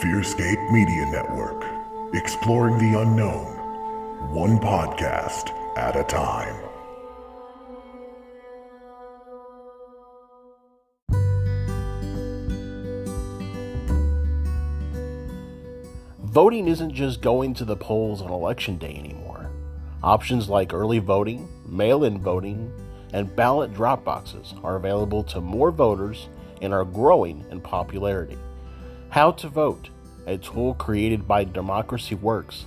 FearScape Media Network, exploring the unknown, one podcast at a time. Voting isn't just going to the polls on election day anymore. Options like early voting, mail-in voting, and ballot drop boxes are available to more voters and are growing in popularity. How to Vote, a tool created by Democracy Works,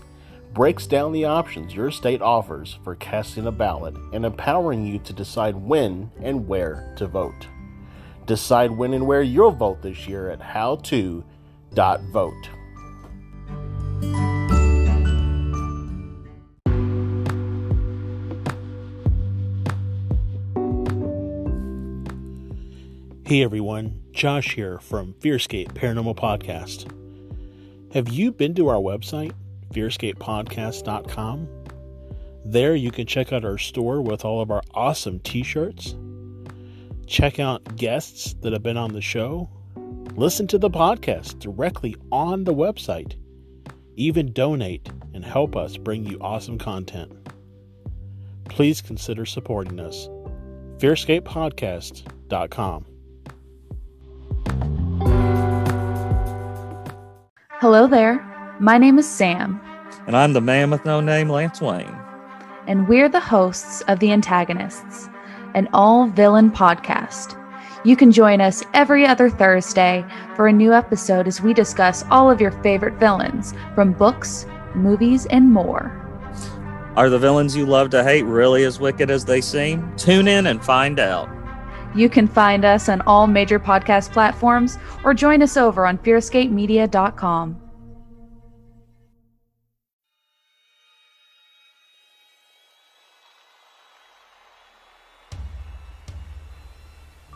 breaks down the options your state offers for casting a ballot and empowering you to decide when and where to vote. Decide when and where you'll vote this year at howto.vote. Hey everyone, Josh here from FearScape Paranormal Podcast. Have you been to our website, fearscapepodcast.com? There you can check out our store with all of our awesome t-shirts, check out guests that have been on the show, listen to the podcast directly on the website, even donate and help us bring you awesome content. Please consider supporting us. fearscapepodcast.com. Hello there, my name is Sam. And I'm the man with no name, Lance Wayne. And we're the hosts of The Antagonists, an all-villain podcast. You can join us every other Thursday for a new episode as we discuss all of your favorite villains from books, movies, and more. Are the villains you love to hate really as wicked as they seem? Tune in and find out. You can find us on all major podcast platforms or join us over on fearscapemedia.com.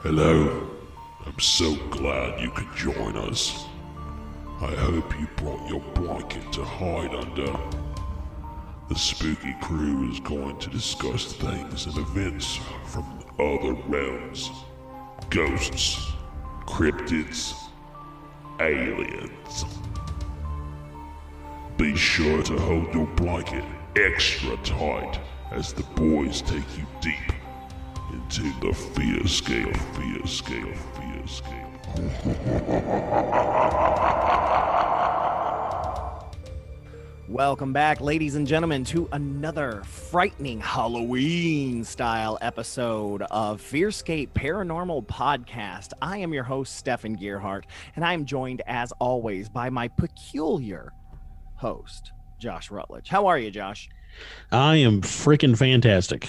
Hello. I'm so glad you could join us. I hope you brought your blanket to hide under. The spooky crew is going to discuss things and events from other realms. Ghosts, cryptids, aliens. Be sure to hold your blanket extra tight as the boys take you deep into the FearScape. Welcome back, ladies and gentlemen, to another frightening Halloween-style episode of FearScape Paranormal Podcast. I am your host, Stefan Gearhart, and I am joined, as always, by my peculiar host, Josh Rutledge. How are you, Josh? I am freaking fantastic.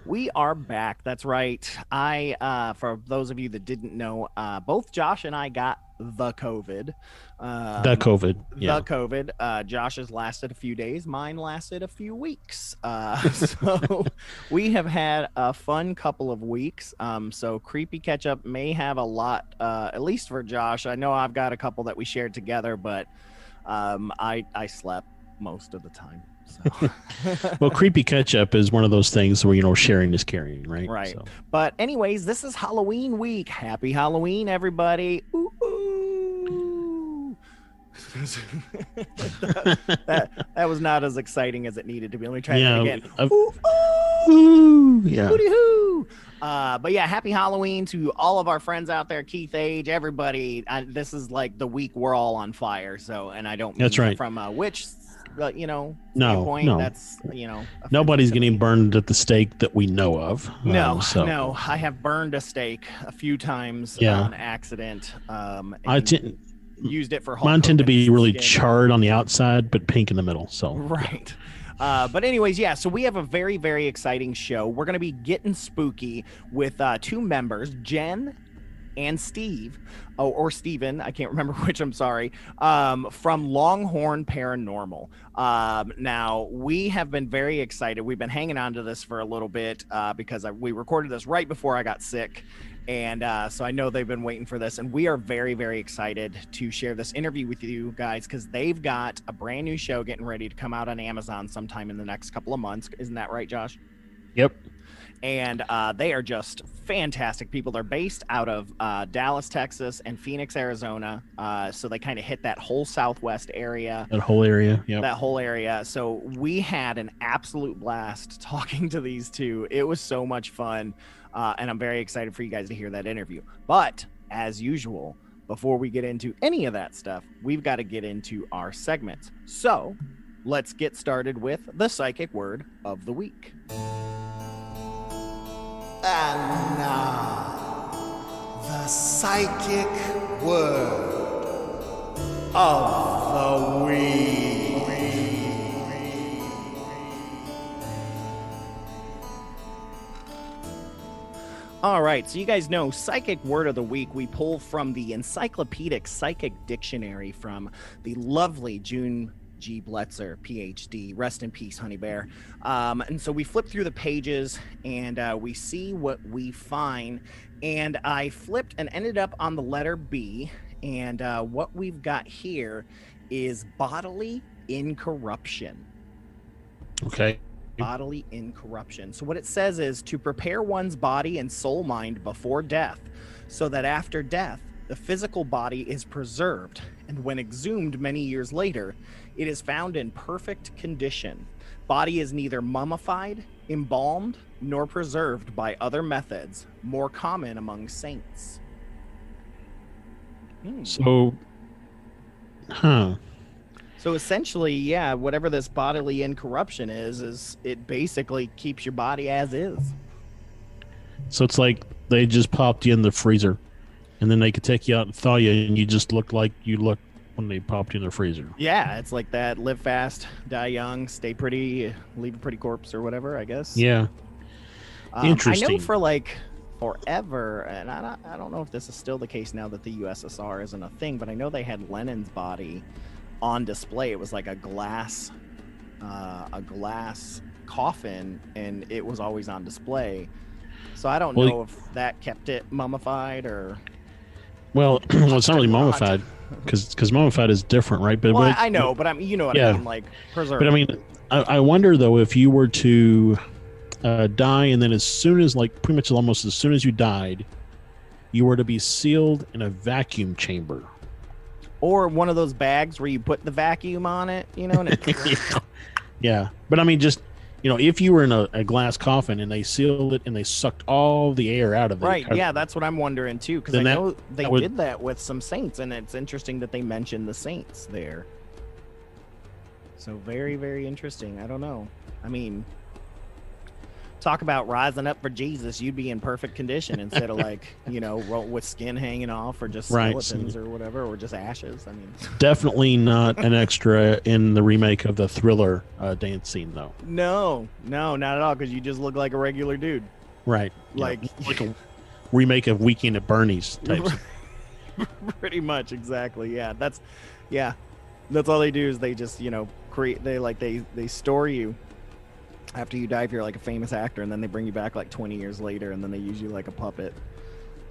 We are back. That's right. For those of you that didn't know, both Josh and I got the COVID. The COVID. Josh's lasted a few days. Mine lasted a few weeks. So we have had a fun couple of weeks. So Creepy Ketchup may have a lot, at least for Josh. I know I've got a couple that we shared together, but I slept most of the time. So. Well, Creepy Ketchup is one of those things where, sharing is caring, right? Right. So. But anyways, this is Halloween week. Happy Halloween, everybody. Ooh, ooh. that was not as exciting as it needed to be. Let me try that again. Ooh, ooh. Yeah. Hooty-hoo. But yeah, happy Halloween to all of our friends out there, Keith Age, everybody. This is like the week we're all on fire. So, and I don't mean that's right. From which... no. That's nobody's getting burned at the stake that we know of. No. I have burned a steak a few times on accident. Used it for mine tend to be really charred on the outside, but pink in the middle. So right. But anyways, yeah. So we have a very, very exciting show. We're going to be getting spooky with two members, Jenn and Steve, or Steven, I can't remember which, I'm sorry, from Longhorn Paranormal. Now, we have been very excited. We've been hanging on to this for a little bit because we recorded this right before I got sick. And so I know they've been waiting for this. And we are very, very excited to share this interview with you guys because they've got a brand new show getting ready to come out on Amazon sometime in the next couple of months. Isn't that right, Josh? Yep. And they are just fantastic people. They're based out of Dallas, Texas, and Phoenix, Arizona. So they kind of hit that whole Southwest area. That whole area, yeah. That whole area. So we had an absolute blast talking to these two. It was so much fun. And I'm very excited for you guys to hear that interview. But as usual, before we get into any of that stuff, we've got to get into our segments. So let's get started with the psychic word of the week. And now, the psychic word of the week. All right, so you guys know psychic word of the week we pull from the Encyclopedic Psychic Dictionary from the lovely June G. Bletzer, PhD. Rest in peace, honey bear. And so we flip through the pages and we see what we find. And I flipped and ended up on the letter B. And what we've got here is bodily incorruption. Okay. Bodily incorruption. So what it says is to prepare one's body and soul mind before death, so that after death, the physical body is preserved, and when exhumed many years later, it is found in perfect condition. Body is neither mummified, embalmed, nor preserved by other methods, more common among saints. So, So essentially, yeah, whatever this bodily incorruption is it basically keeps your body as is. So it's like they just popped you in the freezer, and then they could take you out and thaw you, and you just look like you looked when they popped you in the freezer. Yeah, it's like that. Live fast, die young, stay pretty, leave a pretty corpse or whatever, I guess. Yeah. Interesting. I know for like forever, and I don't know if this is still the case now that the USSR isn't a thing, but I know they had Lenin's body on display. It was like a glass coffin, and it was always on display. So I don't know if that kept it mummified or. Well, it's not really mummified because mummified is different, right? But I know, but I mean, you know what I mean, like preserved. But I mean, I wonder though if you were to die, and then as soon as, like, pretty much almost as soon as you died, you were to be sealed in a vacuum chamber. Or one of those bags where you put the vacuum on it, you know? And it... Yeah. But I mean, just, you know, if you were in a glass coffin and they sealed it and they sucked all the air out of it. Right. Yeah, that's what I'm wondering too. Because I know they did that with some saints, and it's interesting that they mentioned the saints there. So very, very interesting. I don't know. I mean, talk about rising up for Jesus. You'd be in perfect condition instead of, like, you know, with skin hanging off or just skeletons or whatever, or just ashes. I mean, definitely not an extra in the remake of the Thriller dance scene, though. No, not at all, because you just look like a regular dude. Right. Like a remake of Weekend at Bernie's types. Pretty much, exactly. Yeah, that's all they do is they just, you know, create. They store you after you die if you're like a famous actor, and then they bring you back like 20 years later, and then they use you like a puppet.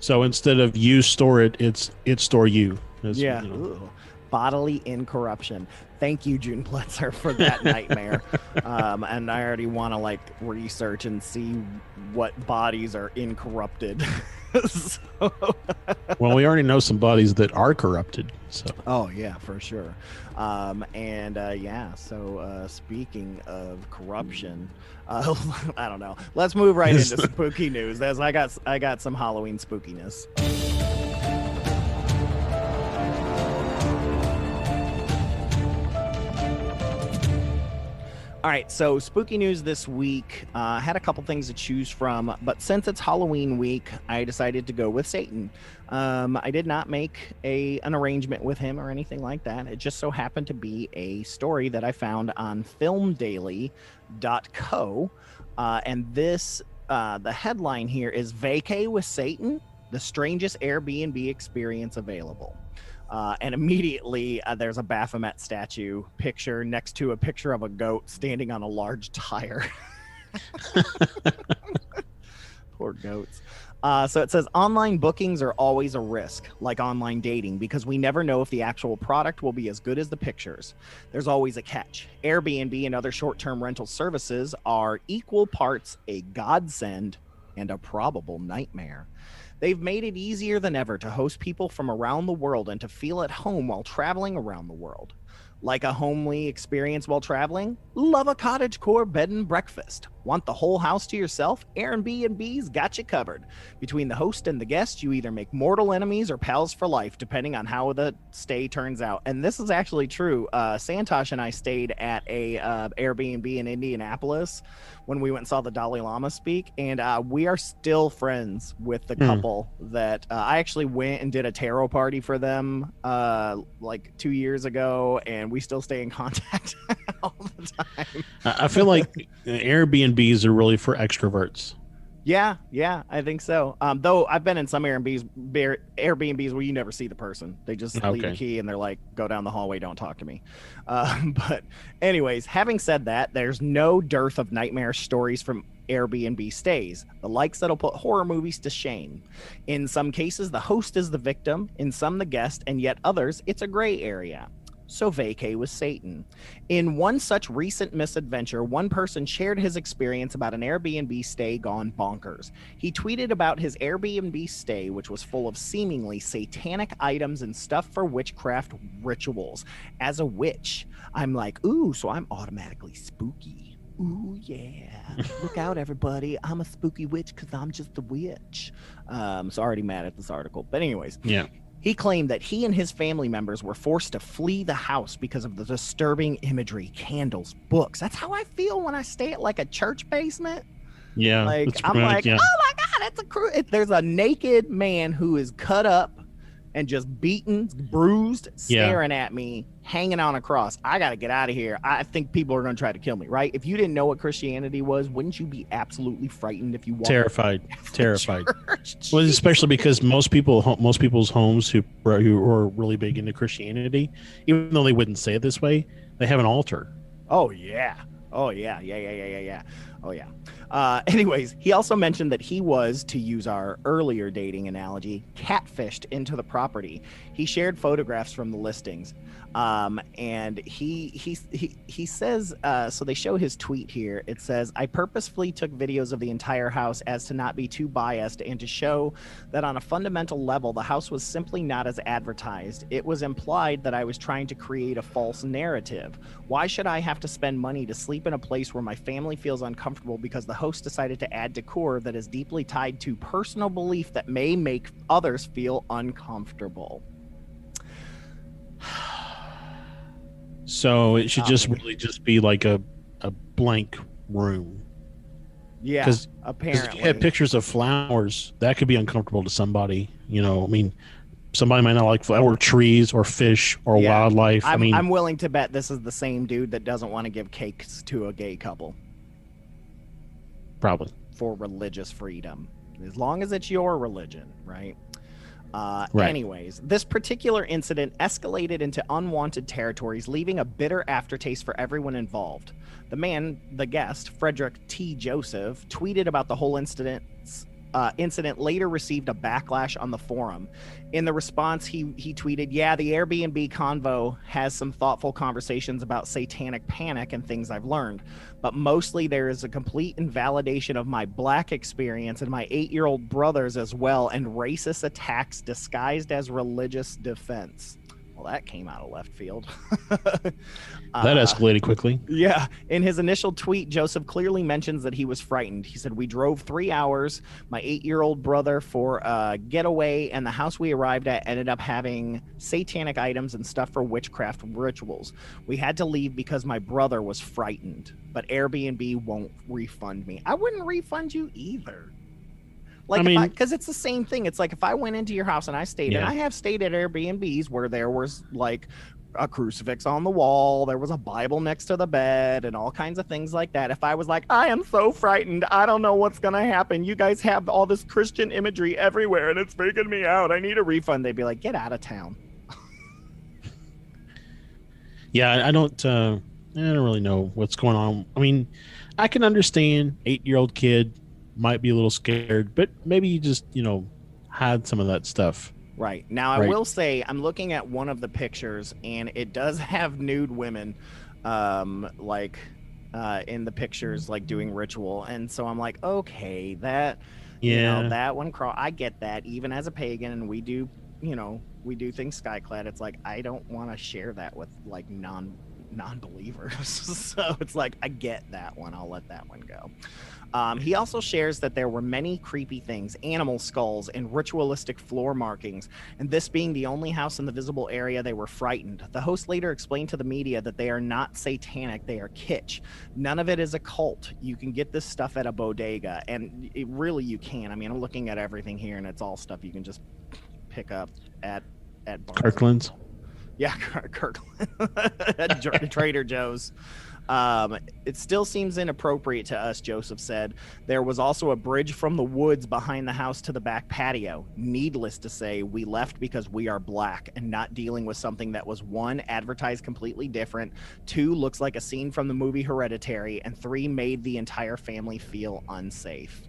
So instead of you store it, it's store you. Yeah. You know. Bodily incorruption. Thank you, June Bletzer, for that nightmare. And I already want to like research and see what bodies are incorrupted. Well, we already know some bodies that are corrupted. So. Oh yeah, for sure. So speaking of corruption, I don't know. Let's move right into spooky news. As I got some Halloween spookiness. All right, so spooky news this week. Had a couple things to choose from, but since it's Halloween week, I decided to go with Satan. I did not make an arrangement with him or anything like that. It just so happened to be a story that I found on filmdaily.co. And this, the headline here is Vacay with Satan, the strangest Airbnb experience available. And immediately there's a Baphomet statue picture next to a picture of a goat standing on a large tire. Poor goats. So it says online bookings are always a risk, like online dating, because we never know if the actual product will be as good as the pictures. There's always a catch. Airbnb and other short-term rental services are equal parts a godsend and a probable nightmare. They've made it easier than ever to host people from around the world and to feel at home while traveling around the world. Like a homely experience while traveling? Love a cottagecore bed and breakfast? Want the whole house to yourself? Airbnb's got you covered. Between the host and the guest, you either make mortal enemies or pals for life, depending on how the stay turns out. And this is actually true. Santosh and I stayed at a Airbnb in Indianapolis when we went and saw the Dalai Lama speak, and we are still friends with the couple that I actually went and did a tarot party for them like 2 years ago, and we still stay in contact all the time. I feel like Airbnbs are really for extroverts. Yeah, I think so. Though I've been in some Airbnbs where you never see the person. They just leave a key and they're like, go down the hallway, don't talk to me. But anyways, having said that, there's no dearth of nightmare stories from Airbnb stays, the likes that'll put horror movies to shame. In some cases, the host is the victim, in some the guest, and yet others, it's a gray area. So vacay with Satan. In one such recent misadventure, one person shared his experience about an Airbnb stay gone bonkers. He tweeted about his Airbnb stay, which was full of seemingly satanic items and stuff for witchcraft rituals. As a witch, I'm like, ooh, so I'm automatically spooky. Ooh, yeah. Look out, everybody. I'm a spooky witch because I'm just a witch. So already mad at this article. But anyways. Yeah. He claimed that he and his family members were forced to flee the house because of the disturbing imagery, candles, books. That's how I feel when I stay at like a church basement. Yeah. Like I'm like, oh my God, that's a crew. There's a naked man who is cut up and just beaten, bruised, staring at me, hanging on a cross. I got to get out of here. I think people are going to try to kill me, right? If you didn't know what Christianity was, wouldn't you be absolutely frightened if you walked terrified? Well, especially because most people's homes who are really big into Christianity, even though they wouldn't say it this way, they have an altar. Oh yeah. Oh yeah. Oh yeah. Anyways, he also mentioned that he was, to use our earlier dating analogy, catfished into the property. He shared photographs from the listings. And he says, so they show his tweet here. It says, I purposefully took videos of the entire house as to not be too biased and to show that on a fundamental level, the house was simply not as advertised. It was implied that I was trying to create a false narrative. Why should I have to spend money to sleep in a place where my family feels uncomfortable because the host decided to add decor that is deeply tied to personal belief that may make others feel uncomfortable? So it should just really just be like a blank room. Yeah, because apparently. If you had pictures of flowers, that could be uncomfortable to somebody. You know, I mean, somebody might not like flower trees or fish or wildlife. I'm willing to bet this is the same dude that doesn't want to give cakes to a gay couple. Probably. For religious freedom. As long as it's your religion, right? Right. Anyways, this particular incident escalated into unwanted territories, leaving a bitter aftertaste for everyone involved. The guest, Frederick T. Joseph, tweeted about the whole incident later received a backlash on the forum. In the response, he tweeted, yeah, the Airbnb convo has some thoughtful conversations about satanic panic and things I've learned, but mostly there is a complete invalidation of my black experience and my 8-year-old brothers as well, and racist attacks disguised as religious defense. Well, that came out of left field. That escalated quickly. Yeah. In his initial tweet, Joseph clearly mentions that he was frightened. He said, we drove 3 hours, my 8-year-old brother, for a getaway, and the house we arrived at ended up having satanic items and stuff for witchcraft rituals. We had to leave because my brother was frightened, but Airbnb won't refund me. I wouldn't refund you either. Like, because it's the same thing. It's like if I went into your house and I stayed, and I have stayed at Airbnbs where there was like a crucifix on the wall, there was a Bible next to the bed, and all kinds of things like that. If I was like, I am so frightened, I don't know what's going to happen. You guys have all this Christian imagery everywhere, and it's freaking me out. I need a refund. They'd be like, get out of town. Yeah, I don't really know what's going on. I mean, I can understand 8-year-old kid might be a little scared, but maybe you just, hide some of that stuff. Right. Now, I Right. will say I'm looking at one of the pictures, and it does have nude women, in the pictures, like doing ritual. And so I'm like, okay, that, Yeah. that one I get that, even as a pagan, and we do things skyclad. It's like, I don't want to share that with like non-believers. So it's like, I get that one. I'll let that one go. He also shares that there were many creepy things, animal skulls, and ritualistic floor markings, and this being the only house in the visible area, they were frightened. The host later explained to the media that they are not satanic, they are kitsch. None of it is a cult. You can get this stuff at a bodega, and you can. I mean, I'm looking at everything here, and it's all stuff you can just pick up at bars. Kirkland's. Yeah, Kirkland. At Trader Joe's. It still seems inappropriate to us, Joseph said. There was also a bridge from the woods behind the house to the back patio. Needless to say, we left because we are black and not dealing with something that was, 1, advertised completely different, 2, looks like a scene from the movie Hereditary, and 3, made the entire family feel unsafe.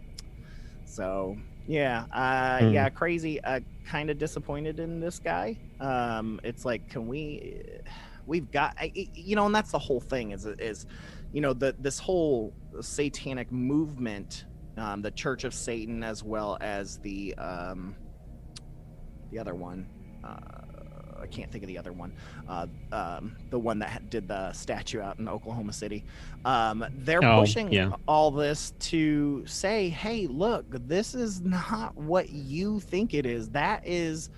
So, yeah, crazy. Kind of disappointed in this guy. It's like, we've got, and that's the whole thing is this whole satanic movement, the Church of Satan, as well as the other one. I can't think of the other one. The one that did the statue out in Oklahoma City. They're pushing all this to say, hey, look, this is not what you think it is. That is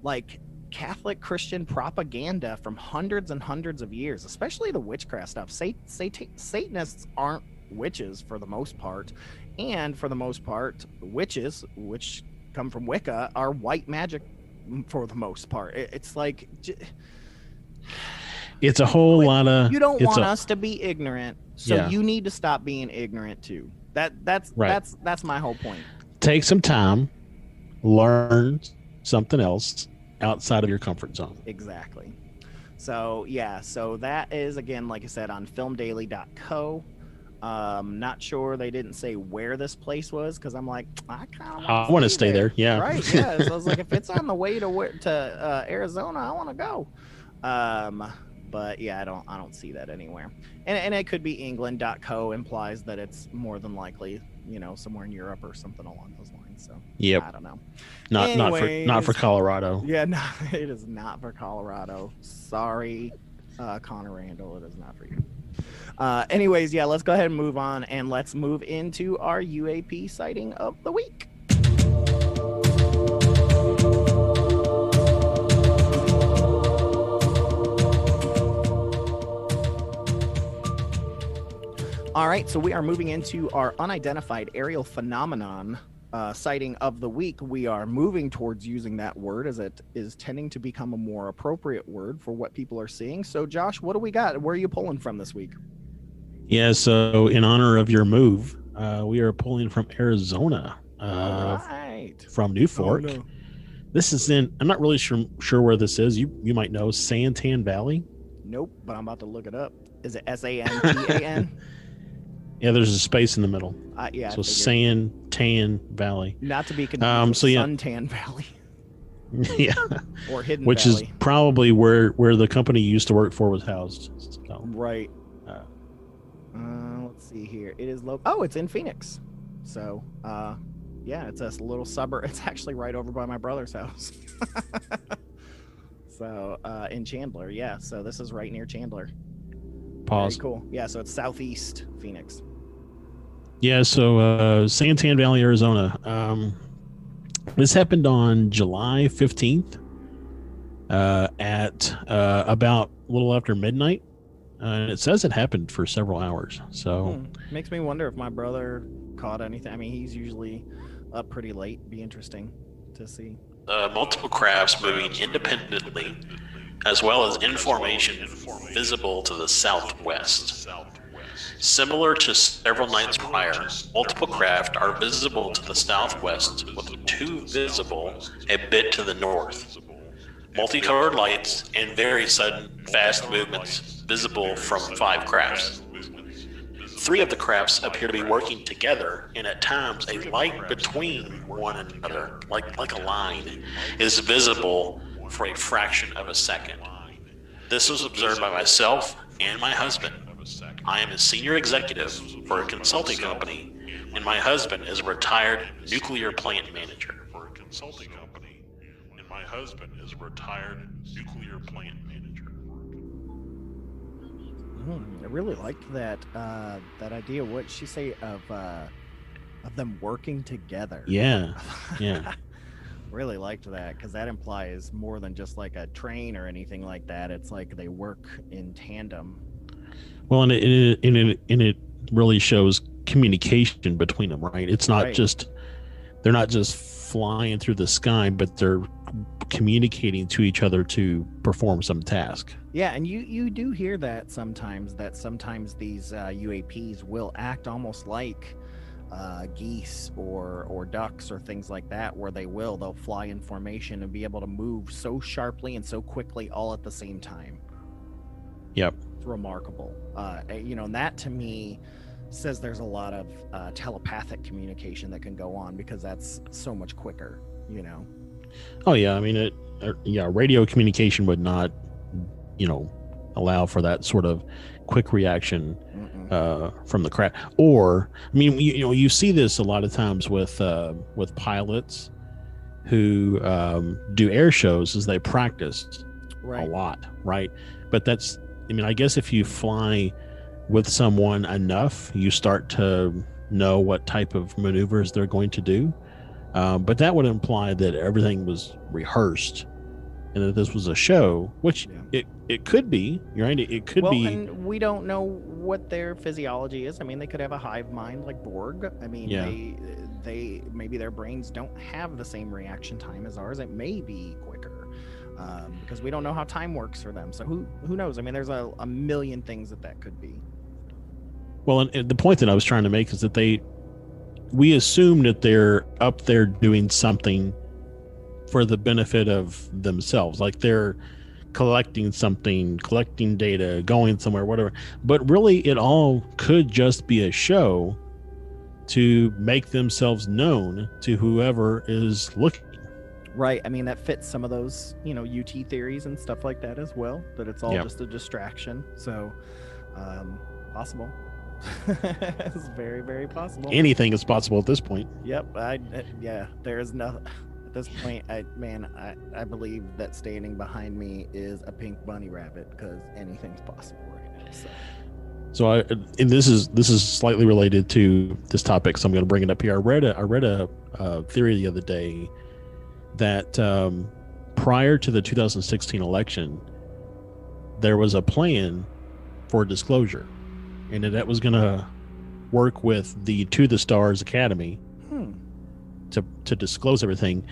like Catholic Christian propaganda from hundreds and hundreds of years, especially the witchcraft stuff. Satanists aren't witches for the most part, and for the most part, witches, which come from Wicca, are white magic for the most part. It's like, it's a whole lot of. You don't want us to be ignorant, so you need to stop being ignorant too. That's my whole point. Take some time, learn something else outside of your comfort zone. Exactly. So that is, again, like I said, on filmdaily.co. Not sure, they didn't say where this place was, because I'm like, I kind of want to stay there. Yeah. Right. Yeah. So I was like, if it's on the way to Arizona, I want to go. But yeah, I don't see that anywhere. And it could be England.co implies that it's more than likely, somewhere in Europe or something along those lines. So I don't know. Not for Colorado. Yeah, no, it is not for Colorado. Sorry, Connor Randall, it is not for you. Anyways, let's go ahead and move on, and let's move into our UAP sighting of the week. All right, so we are moving into our unidentified aerial phenomenon sighting of the week. We are moving towards using that word, as it is tending to become a more appropriate word for what people are seeing. So, Josh, what do we got? Where are you pulling from this week? Yeah, so in honor of your move, we are pulling from Arizona, from New Fork. Oh, no. This is I'm not really sure where this is. You might know Santan Valley. Nope, but I'm about to look it up. Is it Santan? Yeah, there's a space in the middle. Yeah. So Santan Valley. Not to be confused with Suntan Valley. Yeah. Or Hidden Which Valley. is probably where the company you used to work for was housed. So. Right. Let's see here. It is local. It's in Phoenix. So, it's a little suburb. It's actually right over by my brother's house. So, in Chandler. Yeah. So this is right near Chandler. Pause. Very cool. Yeah. So it's southeast Phoenix. Yeah. So, Santan Valley, Arizona. This happened on July 15th at about a little after midnight. And it says it happened for several hours. So makes me wonder if my brother caught anything. I mean, he's usually up pretty late. Be interesting to see. Multiple crafts moving independently, as well as information visible to the southwest. Similar to several nights prior, multiple craft are visible to the southwest, with 2 visible a bit to the north. Multicolored lights and very sudden, fast movements visible from 5 crafts. Three of the crafts appear to be working together, and at times a light between one another, like a line, is visible for a fraction of a second. This was observed by myself and my husband. I am a senior executive for a consulting company, and my husband is a retired nuclear plant manager. I really liked that idea. What'd she say of them working together? Yeah. Really liked that, because that implies more than just like a train or anything like that. It's like they work in tandem. Well, and it really shows communication between them, right? It's not just, they're not just flying through the sky, but they're communicating to each other to perform some task. Yeah, and you do hear that sometimes these UAPs will act almost like geese or ducks or things like that, where they'll fly in formation and be able to move so sharply and so quickly all at the same time. Yep. It's remarkable. And that to me says there's a lot of telepathic communication that can go on, because that's so much quicker, Oh yeah, I mean radio communication would not, allow for that sort of quick reaction from the craft. Or, I mean, you see this a lot of times with pilots who do air shows, as they practice a lot, right? But that's, I mean, I guess if you fly with someone enough, you start to know what type of maneuvers they're going to do. But that would imply that everything was rehearsed and that this was a show, which it could be, right? It could be. And we don't know what their physiology is. I mean, they could have a hive mind like Borg. I mean, they maybe their brains don't have the same reaction time as ours. It may be quicker, because we don't know how time works for them. So who knows? I mean, there's a million things that could be. Well, and the point that I was trying to make is that we assume that they're up there doing something for the benefit of themselves, like they're collecting something, collecting data, going somewhere, whatever. But really, it all could just be a show to make themselves known to whoever is looking. Right. I mean, that fits some of those, UT theories and stuff like that as well, that it's all just a distraction. So, possible. It's very, very possible. Anything is possible at this point. Yep. There is nothing at this point. I believe that standing behind me is a pink bunny rabbit, because anything's possible right now. So and this is slightly related to this topic, so I'm going to bring it up here. I read a theory the other day that prior to the 2016 election, there was a plan for disclosure, and that was going to work with the To the Stars Academy to disclose everything.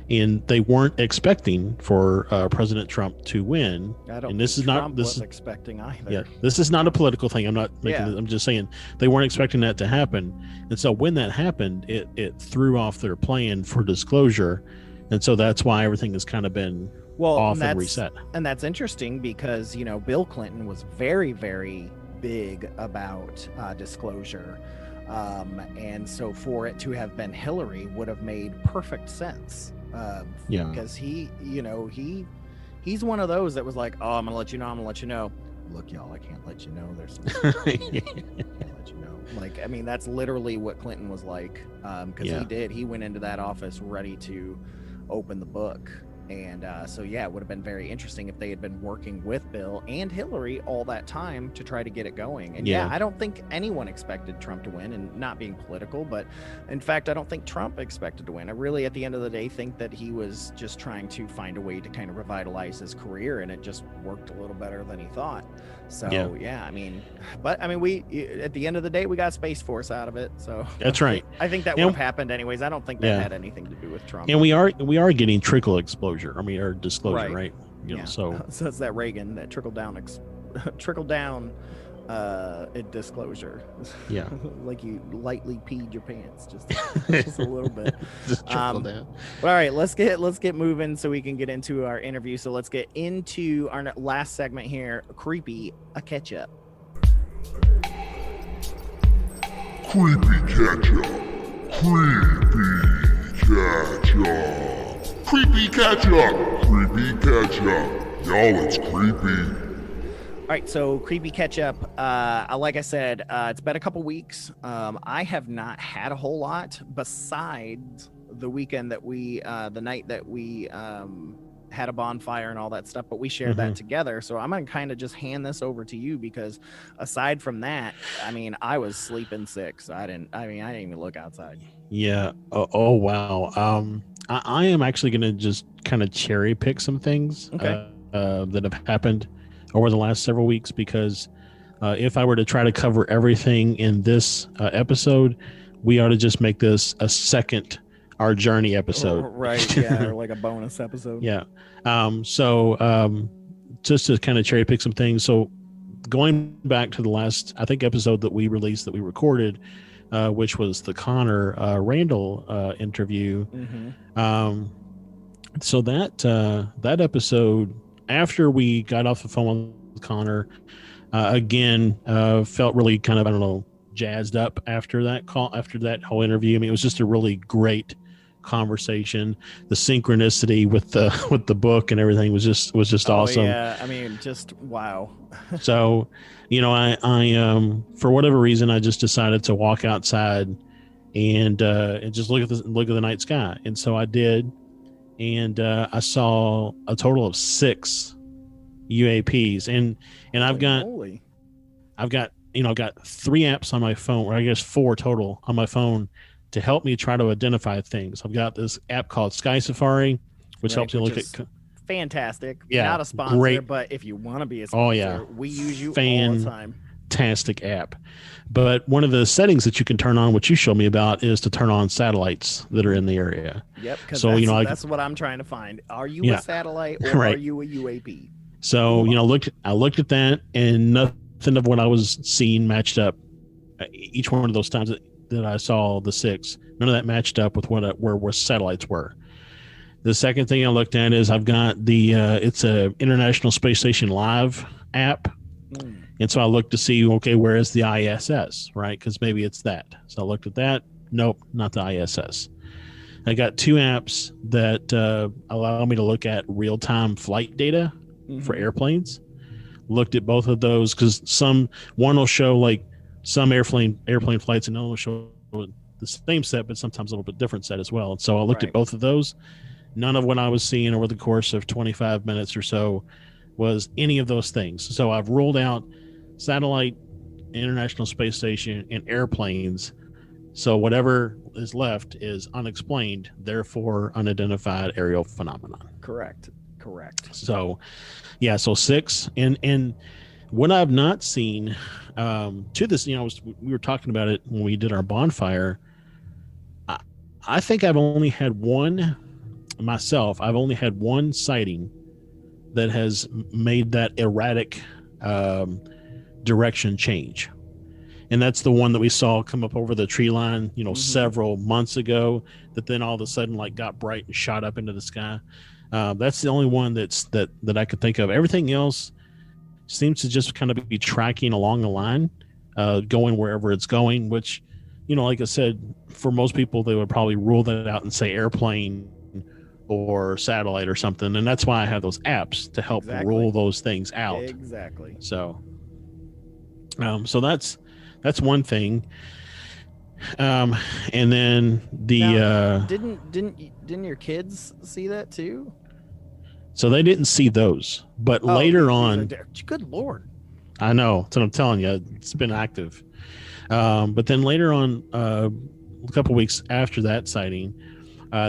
And they weren't expecting for President Trump to win. This was expecting either. Yeah, this is not a political thing. I'm not making. I'm just saying they weren't expecting that to happen. And so when that happened, it threw off their plan for disclosure, and so that's why everything has kind of been off and reset. And that's interesting, because Bill Clinton was very, very big about disclosure, and so for it to have been Hillary would have made perfect sense. Because he's one of those that was like, oh, I'm gonna let you know. Look, y'all, I can't let you know. There's some I can't let you know. Like, I mean, that's literally what Clinton was like, because he went into that office ready to open the book. And it would have been very interesting if they had been working with Bill and Hillary all that time to try to get it going. And I don't think anyone expected Trump to win, and not being political, but in fact, I don't think Trump expected to win. I really, at the end of the day, think that he was just trying to find a way to kind of revitalize his career, and it just worked a little better than he thought. So, we, at the end of the day, we got Space Force out of it. So that's right. I think that would have happened anyways. I don't think that had anything to do with Trump. And we are getting trickle exposure. I mean, or disclosure, right? So it's that Reagan, that trickle down disclosure. Yeah. Like you lightly peed your pants, just a little bit. Just trickle down. All right, let's get moving so we can get into our interview. So let's get into our last segment here. Creepy, a catch up. Creepy ketchup. Creepy ketchup. Creepy ketchup. Creepy ketchup. Y'all, it's creepy. All right, so creepy ketchup. Like I said, it's been a couple weeks. I have not had a whole lot besides the weekend that the night that we had a bonfire and all that stuff, but we shared that together. So I'm gonna kind of just hand this over to you because aside from that, I mean, I was sleeping sick, so I didn't even look outside. Yeah. Oh wow. I am actually gonna just kind of cherry pick some things that have happened over the last several weeks because if I were to try to cover everything in this episode, we ought to just make this a second our journey episode. Right. Yeah. Or like a bonus episode. Yeah. So just to kind of cherry pick some things. So going back to the last, I think, episode that we released, that we recorded, which was the Connor Randall interview. So that episode, after we got off the phone with Connor, again, felt really kind of, I don't know, jazzed up after that call, after that whole interview. I mean, it was just a really great conversation. The synchronicity with the book and everything was just awesome. Yeah, I mean, just wow. So, I for whatever reason, I just decided to walk outside and just look at the night sky, and so I did. And I saw a total of 6 UAPs, and I've got 3 apps on my phone, or I guess 4 total on my phone, to help me try to identify things. I've got this app called Sky Safari, which helps me look at. Fantastic. Yeah, not a sponsor, great. But if you want to be a sponsor, we use you all the time. Fantastic app. But one of the settings that you can turn on, which you showed me about, is to turn on satellites that are in the area. Yep. So that's what I'm trying to find. Are you a satellite or are you a UAP? So I looked at that, and nothing of what I was seeing matched up. Each one of those times that I saw the 6, none of that matched up with where satellites were. The second thing I looked at is I've got it's a International Space Station Live app. And so I looked to see, okay, where is the ISS, right? Because maybe it's that. So I looked at that. Nope, not the ISS. I got 2 apps that allow me to look at real-time flight data for airplanes. Looked at both of those because one will show like some airplane flights, and another will show the same set, but sometimes a little bit different set as well. And so I looked at both of those. None of what I was seeing over the course of 25 minutes or so was any of those things. So I've ruled out satellite, International Space Station, and airplanes. So whatever is left is unexplained, therefore unidentified aerial phenomenon. Correct. So, yeah, so 6. And what I've not seen to this, we were talking about it when we did our bonfire. I think I've only had one sighting that has made that erratic direction change. And that's the one that we saw come up over the tree line, several months ago, that then all of a sudden got bright and shot up into the sky. That's the only one that I could think of. Everything else seems to just kind of be tracking along the line, going wherever it's going, which, like I said, for most people, they would probably rule that out and say airplane or satellite or something. And that's why I have those apps to help rule those things out. Exactly. So, so that's one thing. And then didn't your kids see that too? So they didn't see those, but later on, good Lord. I know. That's what I'm telling you. It's been active. But then later on, a couple weeks after that sighting,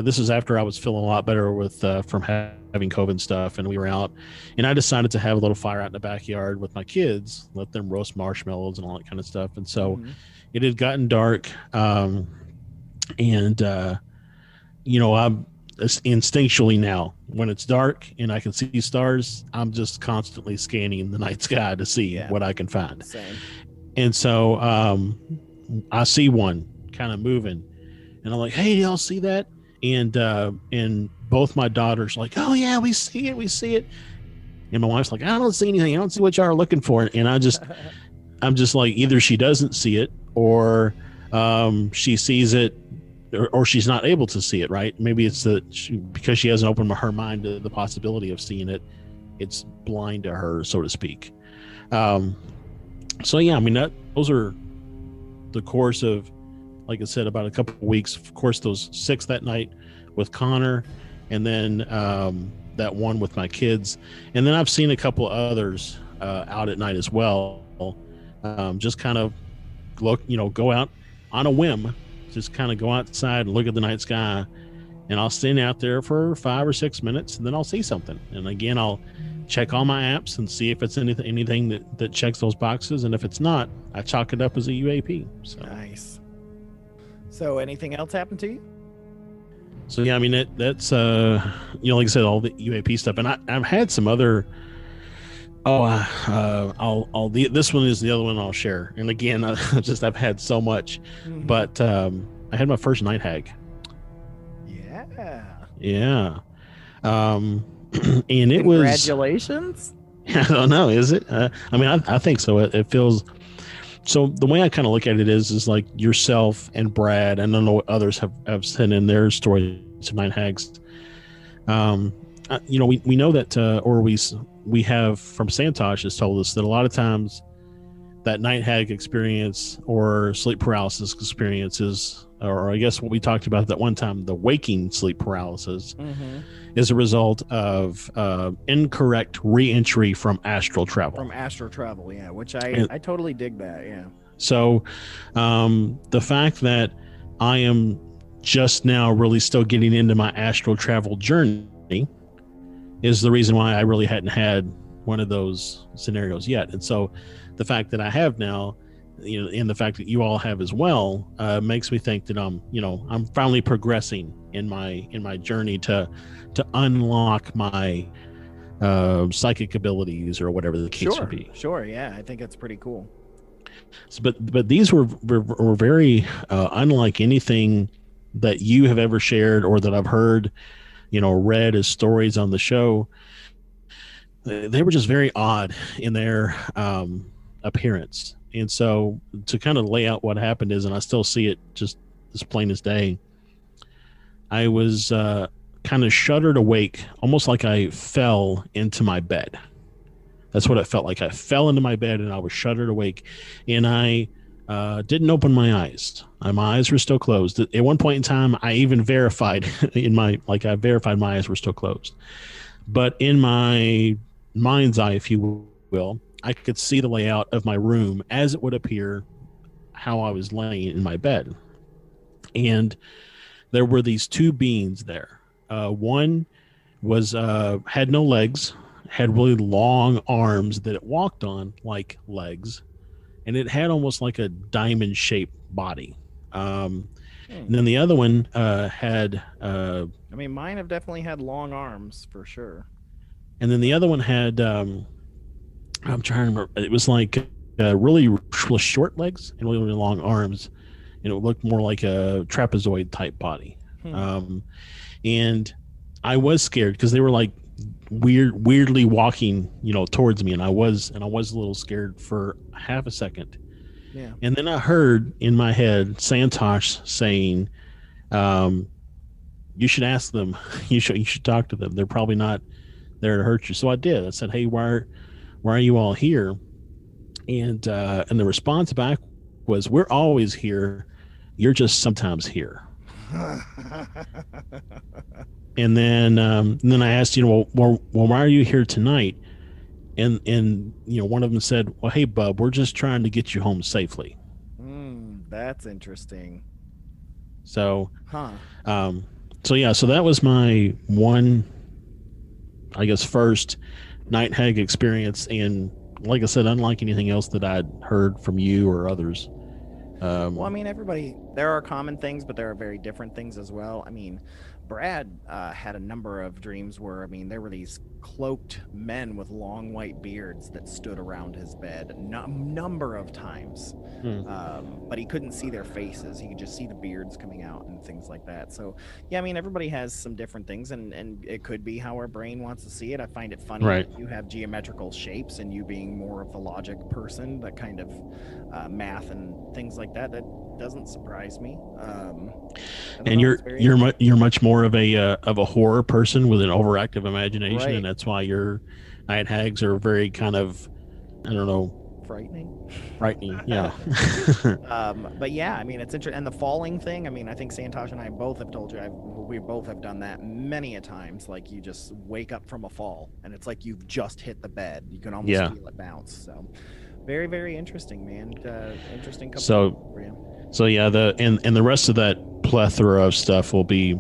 this is after I was feeling a lot better from having COVID and stuff, and we were out, and I decided to have a little fire out in the backyard with my kids, let them roast marshmallows and all that kind of stuff. And so it had gotten dark, and I'm instinctually now, when it's dark and I can see stars, I'm just constantly scanning the night sky to see what I can find. Same. And so I see one kind of moving, and I'm like, hey, y'all see that? And both my daughters are like, oh yeah, we see it. And my wife's like, I don't see anything. I don't see what y'all are looking for. And I'm just like, either she doesn't see it, or she sees it, or she's not able to see it, right? Maybe it's that because she hasn't opened her mind to the possibility of seeing it, it's blind to her, so to speak. So yeah, I mean, those are the course of, like I said, about a couple of weeks. Of course, those 6 that night with Connor, and then that one with my kids, and then I've seen a couple of others out at night as well. Just kind of go out on a whim, just kind of go outside and look at the night sky, and I'll stand out there for 5 or 6 minutes, and then I'll see something. And again, I'll check all my apps and see if it's anything that checks those boxes, and if it's not, I chalk it up as a UAP. So nice. So anything else happened to you? So yeah, I mean that's like I said, all the UAP stuff, and I've had some other. This one is the other one I'll share. And again, I've had so much, but I had my first night hag. Yeah. And it was. Congratulations. I don't know. Is it? I mean, I think so. It feels. So the way I kind of look at it is like yourself and Brad, and I don't know what others have sent in their stories to night hags. We know that, we have from Santosh has told us that a lot of times that night hag experience or sleep paralysis experiences, or I guess what we talked about that one time, the waking sleep paralysis, is a result of incorrect re-entry from astral travel. Yeah, which I totally dig that, yeah. So the fact that I am just now really still getting into my astral travel journey is the reason why I really hadn't had one of those scenarios yet. And so the fact that I have now, and the fact that you all have as well, makes me think that I'm finally progressing in my journey to unlock my psychic abilities, or whatever the case would be. Sure, yeah, I think that's pretty cool. So, but these were very unlike anything that you have ever shared or that I've heard, read as stories on the show. They were just very odd in their appearance. And so to kind of lay out what happened is, and I still see it just as plain as day, I was kind of shuddered awake, almost like I fell into my bed. That's what it felt like. I fell into my bed and I was shuddered awake, and I didn't open my eyes. My eyes were still closed. At one point in time, I even verified I verified my eyes were still closed. But in my mind's eye, if you will, I could see the layout of my room as it would appear how I was laying in my bed. And there were these 2 beings there. One was had no legs, had really long arms that it walked on like legs, and it had almost like a diamond-shaped body. And then the other one had... I mean, mine have definitely had long arms, for sure. And then the other one had... I'm trying to remember. It was like really short legs and really, really long arms, and it looked more like a trapezoid-type body. And I was scared because they were like weirdly walking, towards me, and I was a little scared for half a second. Yeah. And then I heard in my head Santosh saying, "You should ask them. You should talk to them. They're probably not there to hurt you." So I did. I said, "Hey, why are you all here?" And the response back was, "We're always here. You're just sometimes here." And then I asked, well, why are you here tonight? And one of them said, "Well, hey, bub, we're just trying to get you home safely." That's interesting. So, so that was my one, I guess, first night hag experience. And like I said, unlike anything else that I'd heard from you or others. Well, I mean, there are common things, but there are very different things as well. I mean, Brad had a number of dreams where, there were these cloaked men with long white beards that stood around his bed a number of times. But he couldn't see their faces. He could just see the beards coming out and things like that. So, yeah, everybody has some different things, and it could be how our brain wants to see it. I find it funny that you have geometrical shapes, and you being more of the logic person, that kind of math and things like that doesn't surprise me. And you're much more of a horror person with an overactive imagination, Right. and that's why your night hags are very kind of, I don't know, frightening. Yeah. But yeah, I mean, it's interesting. And the falling thing, I mean, I think Santosh and I both have told you, we both have done that many a times. Like, you just wake up from a fall and it's like you've just hit the bed. You can almost feel it bounce. So very, very interesting, man. Interesting couple for you. So yeah, and the rest of that plethora of stuff will be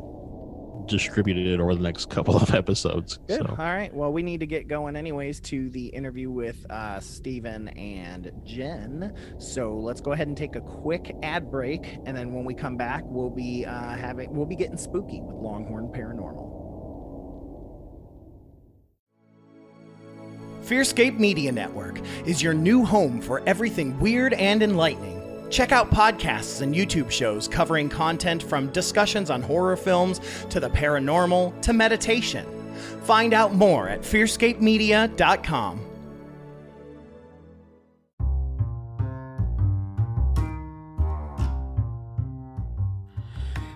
distributed over the next couple of episodes. Good. So. All right. Well, we need to get going anyways to the interview with Stephen and Jen. So let's go ahead and take a quick ad break, and then when we come back, we'll be getting spooky with Longhorn Paranormal. FearScape Media Network is your new home for everything weird and enlightening. Check out podcasts and YouTube shows covering content from discussions on horror films to the paranormal to meditation. Find out more at fearscapemedia.com.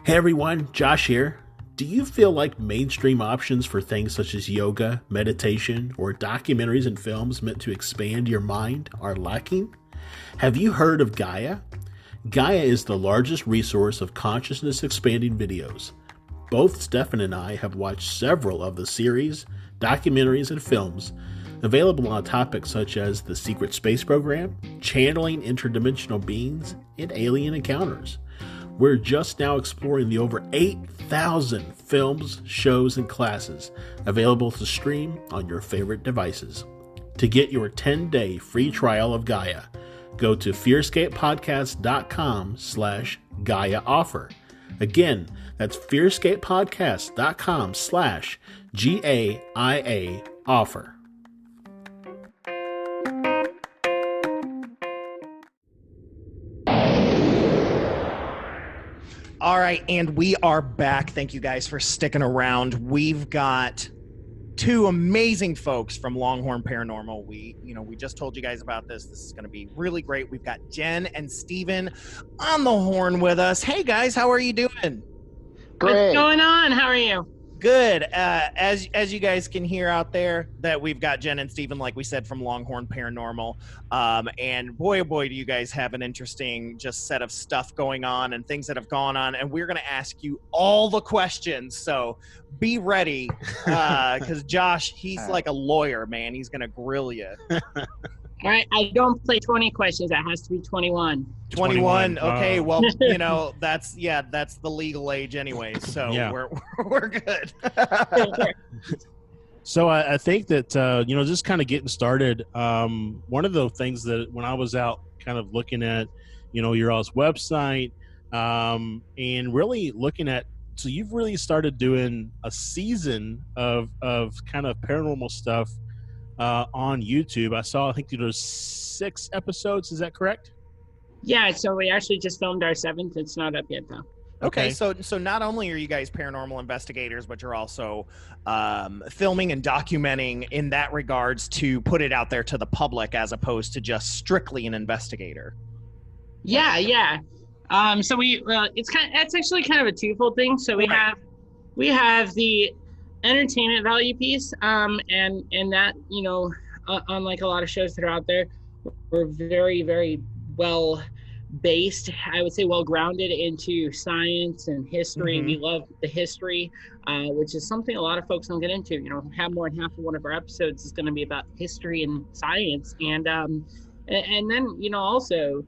Hey everyone, Josh here. Do you feel like mainstream options for things such as yoga, meditation, or documentaries and films meant to expand your mind are lacking? Have you heard of Gaia? Gaia is the largest resource of consciousness-expanding videos. Both Stefan and I have watched several of the series, documentaries, and films available on topics such as the secret space program, channeling interdimensional beings, and alien encounters. We're just now exploring the over 8,000 films, shows, and classes available to stream on your favorite devices. To get your 10-day free trial of Gaia, go to fearscapepodcast.com/Gaia offer. Again, that's fearscapepodcast.com/GAIA offer. All right, and we are back. Thank you guys for sticking around. We've got two amazing folks from Longhorn Paranormal. We just told you guys about this. This is going to be really great. We've got Jenn and Stephen on the horn with us. Hey guys, how are you doing? Great. What's going on? How are you? Good. As you guys can hear out there, that we've got Jenn and Stephen, like we said, from Longhorn Paranormal. And boy, oh boy, do you guys have an interesting just set of stuff going on and things that have gone on. And we're going to ask you all the questions. So be ready, because Josh, he's like a lawyer, man. He's going to grill you. All right. I don't play 20 questions. That has to be 21. 21. Okay. Well, that's the legal age anyway. So we're good. So I think that, just kind of getting started, one of the things that when I was out kind of looking at, your all's website, and really looking at, so you've really started doing a season of kind of paranormal stuff on YouTube. I think there's 6 episodes. Is that correct? Yeah. So we actually just filmed our 7th. It's not up yet though. Okay, so not only are you guys paranormal investigators, but you're also filming and documenting in that regards to put it out there to the public as opposed to just strictly an investigator. Yeah. So it's actually kind of a twofold thing. So we have the entertainment value piece, and that, unlike a lot of shows that are out there, we're very, very well based, I would say well grounded into science and history. We love the history, which is something a lot of folks don't get into. Have more than half of one of our episodes is going to be about history and science, and then also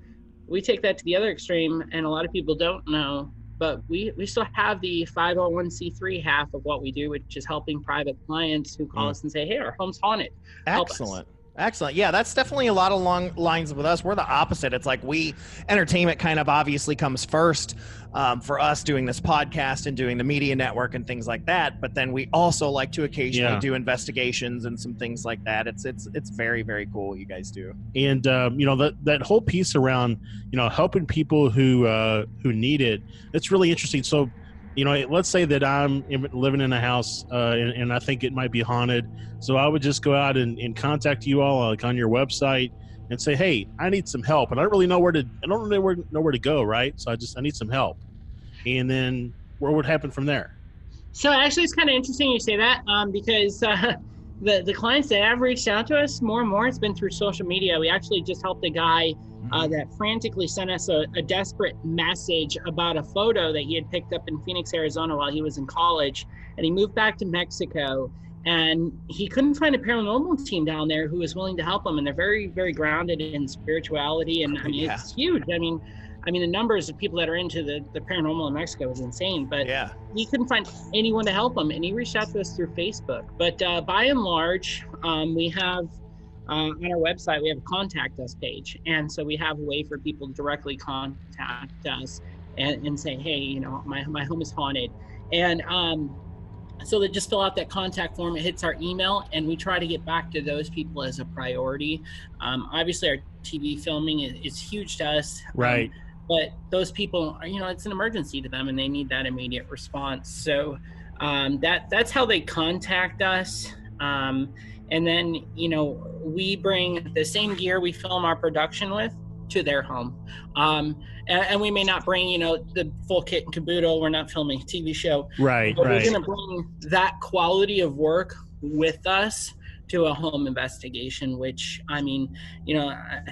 we take that to the other extreme, and a lot of people don't know, but we still have the 501c3 half of what we do, which is helping private clients who call us and say, hey, our home's haunted. Excellent. Yeah, that's definitely a lot of long lines with us. We're the opposite. It's like entertainment kind of obviously comes first for us doing this podcast and doing the media network and things like that. But then we also like to occasionally do investigations and some things like that. It's very, very cool what you guys do. And, that whole piece around, helping people who need it, it's really interesting. So, let's say that I'm living in a house and I think it might be haunted. So I would just go out and contact you all like on your website and say, hey, I need some help, and I don't really know where to go, right? So I need some help. And then what would happen from there? So actually, it's kind of interesting you say that, because the clients that have reached out to us more and more, it's been through social media. We actually just helped a guy that frantically sent us a desperate message about a photo that he had picked up in Phoenix, Arizona while he was in college. And he moved back to Mexico, and he couldn't find a paranormal team down there who was willing to help him. And they're very, very grounded in spirituality. And I mean, it's huge. I mean, the numbers of people that are into the paranormal in Mexico is insane, but he couldn't find anyone to help him. And he reached out to us through Facebook. But by and large, we have on our website, we have a contact us page. And so we have a way for people to directly contact us and say, hey, you know, my home is haunted. And so they just fill out that contact form. It hits our email, and we try to get back to those people as a priority. Obviously, our TV filming is huge to us. Right. But those people, you know, it's an emergency to them, and they need that immediate response. So that's how they contact us. And then, you know, we bring the same gear we film our production with to their home. And we may not bring, you know, the full kit and caboodle. We're not filming a TV show. Right, but right. We're going to bring that quality of work with us to a home investigation, which, I mean, you know, I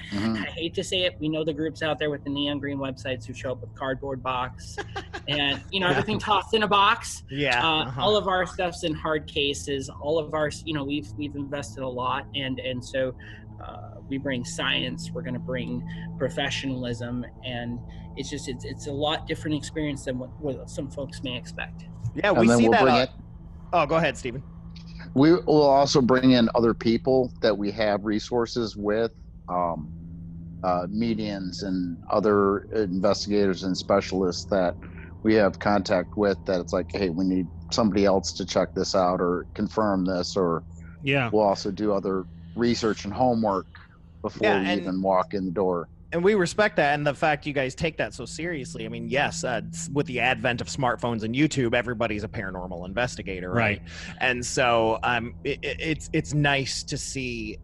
hate to say it. We know the groups out there with the neon green websites who show up with cardboard box and, you know, everything tossed in a box. All of our stuff's in hard cases. All of our, you know, we've invested a lot. And so we bring science, we're going to bring professionalism, and it's just, it's a lot different experience than what some folks may expect. Yeah, we see that. Oh, go ahead, Stephen. We will also bring in other people that we have resources with, medians and other investigators and specialists that we have contact with, that it's like, hey, we need somebody else to check this out or confirm this, or we'll also do other research and homework before we even walk in the door. And we respect that, and the fact you guys take that so seriously. I mean, yes, with the advent of smartphones and YouTube, everybody's a paranormal investigator, right? And so it's nice to see,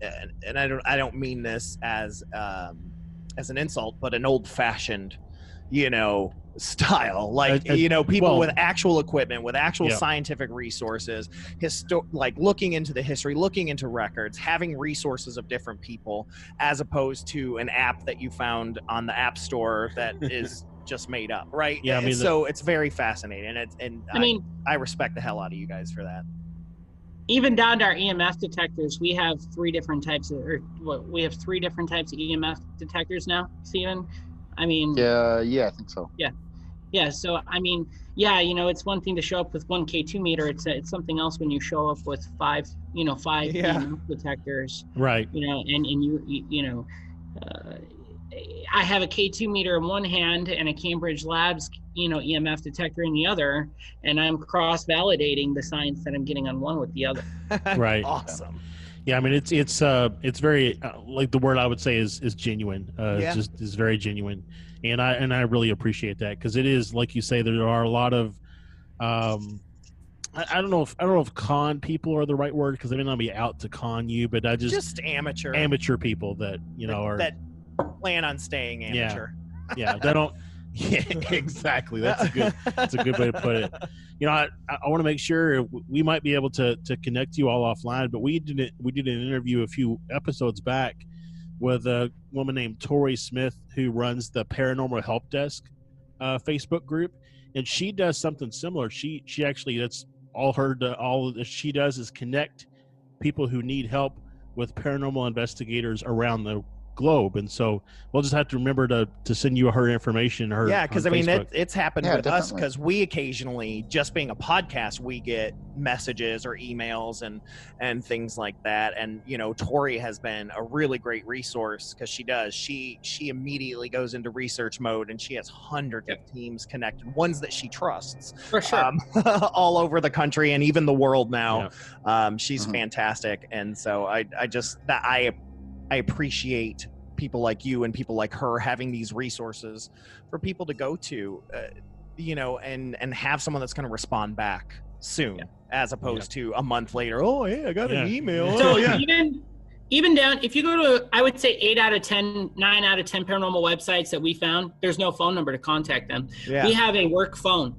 and I don't mean this as an insult, but an old-fashioned, you know, style, like you know, people with actual equipment, with actual scientific resources, like looking into the history, looking into records, having resources of different people, as opposed to an app that you found on the App Store that is just made up, right? Yeah, I mean, so it's very fascinating, and I respect the hell out of you guys for that. Even down to our EMF detectors, we have three different types of EMF detectors now, Stephen. I mean, yeah, I think so. Yeah. So, I mean, yeah, you know, it's one thing to show up with one K2 meter. It's something else when you show up with five EMF detectors. Right. You know, and you know, I have a K2 meter in one hand and a Cambridge Labs, you know, EMF detector in the other, and I'm cross-validating the science that I'm getting on one with the other. Right. Awesome. Yeah, I mean, it's very like the word I would say is genuine. It's just is very genuine, and I really appreciate that, because it is, like you say, there are a lot of I don't know if con people are the right word, because they may not be out to con you, but just amateur people that, you know, are that plan on staying amateur. Yeah, they don't. Yeah, exactly. That's a good way to put it. You know, I want to make sure we might be able to connect you all offline, but we did an interview a few episodes back with a woman named Tori Smith, who runs the Paranormal Help Desk Facebook group, and she does something similar. She actually, that's all that she does is connect people who need help with paranormal investigators around the globe, and so we'll just have to remember to send you her information. Because I mean, it's happened with us, because we occasionally, just being a podcast, we get messages or emails and things like that, and you know, Tori has been a really great resource, because she immediately goes into research mode, and she has hundreds of teams connected, ones that she trusts for sure, all over the country and even the world now. She's fantastic, and so I appreciate people like you and people like her having these resources for people to go to, you know, and have someone that's going to respond back soon, as opposed to a month later. Oh, hey, I got an email. So Even down, if you go to, I would say 9 out of 10 paranormal websites that we found, there's no phone number to contact them. Yeah. We have a work phone.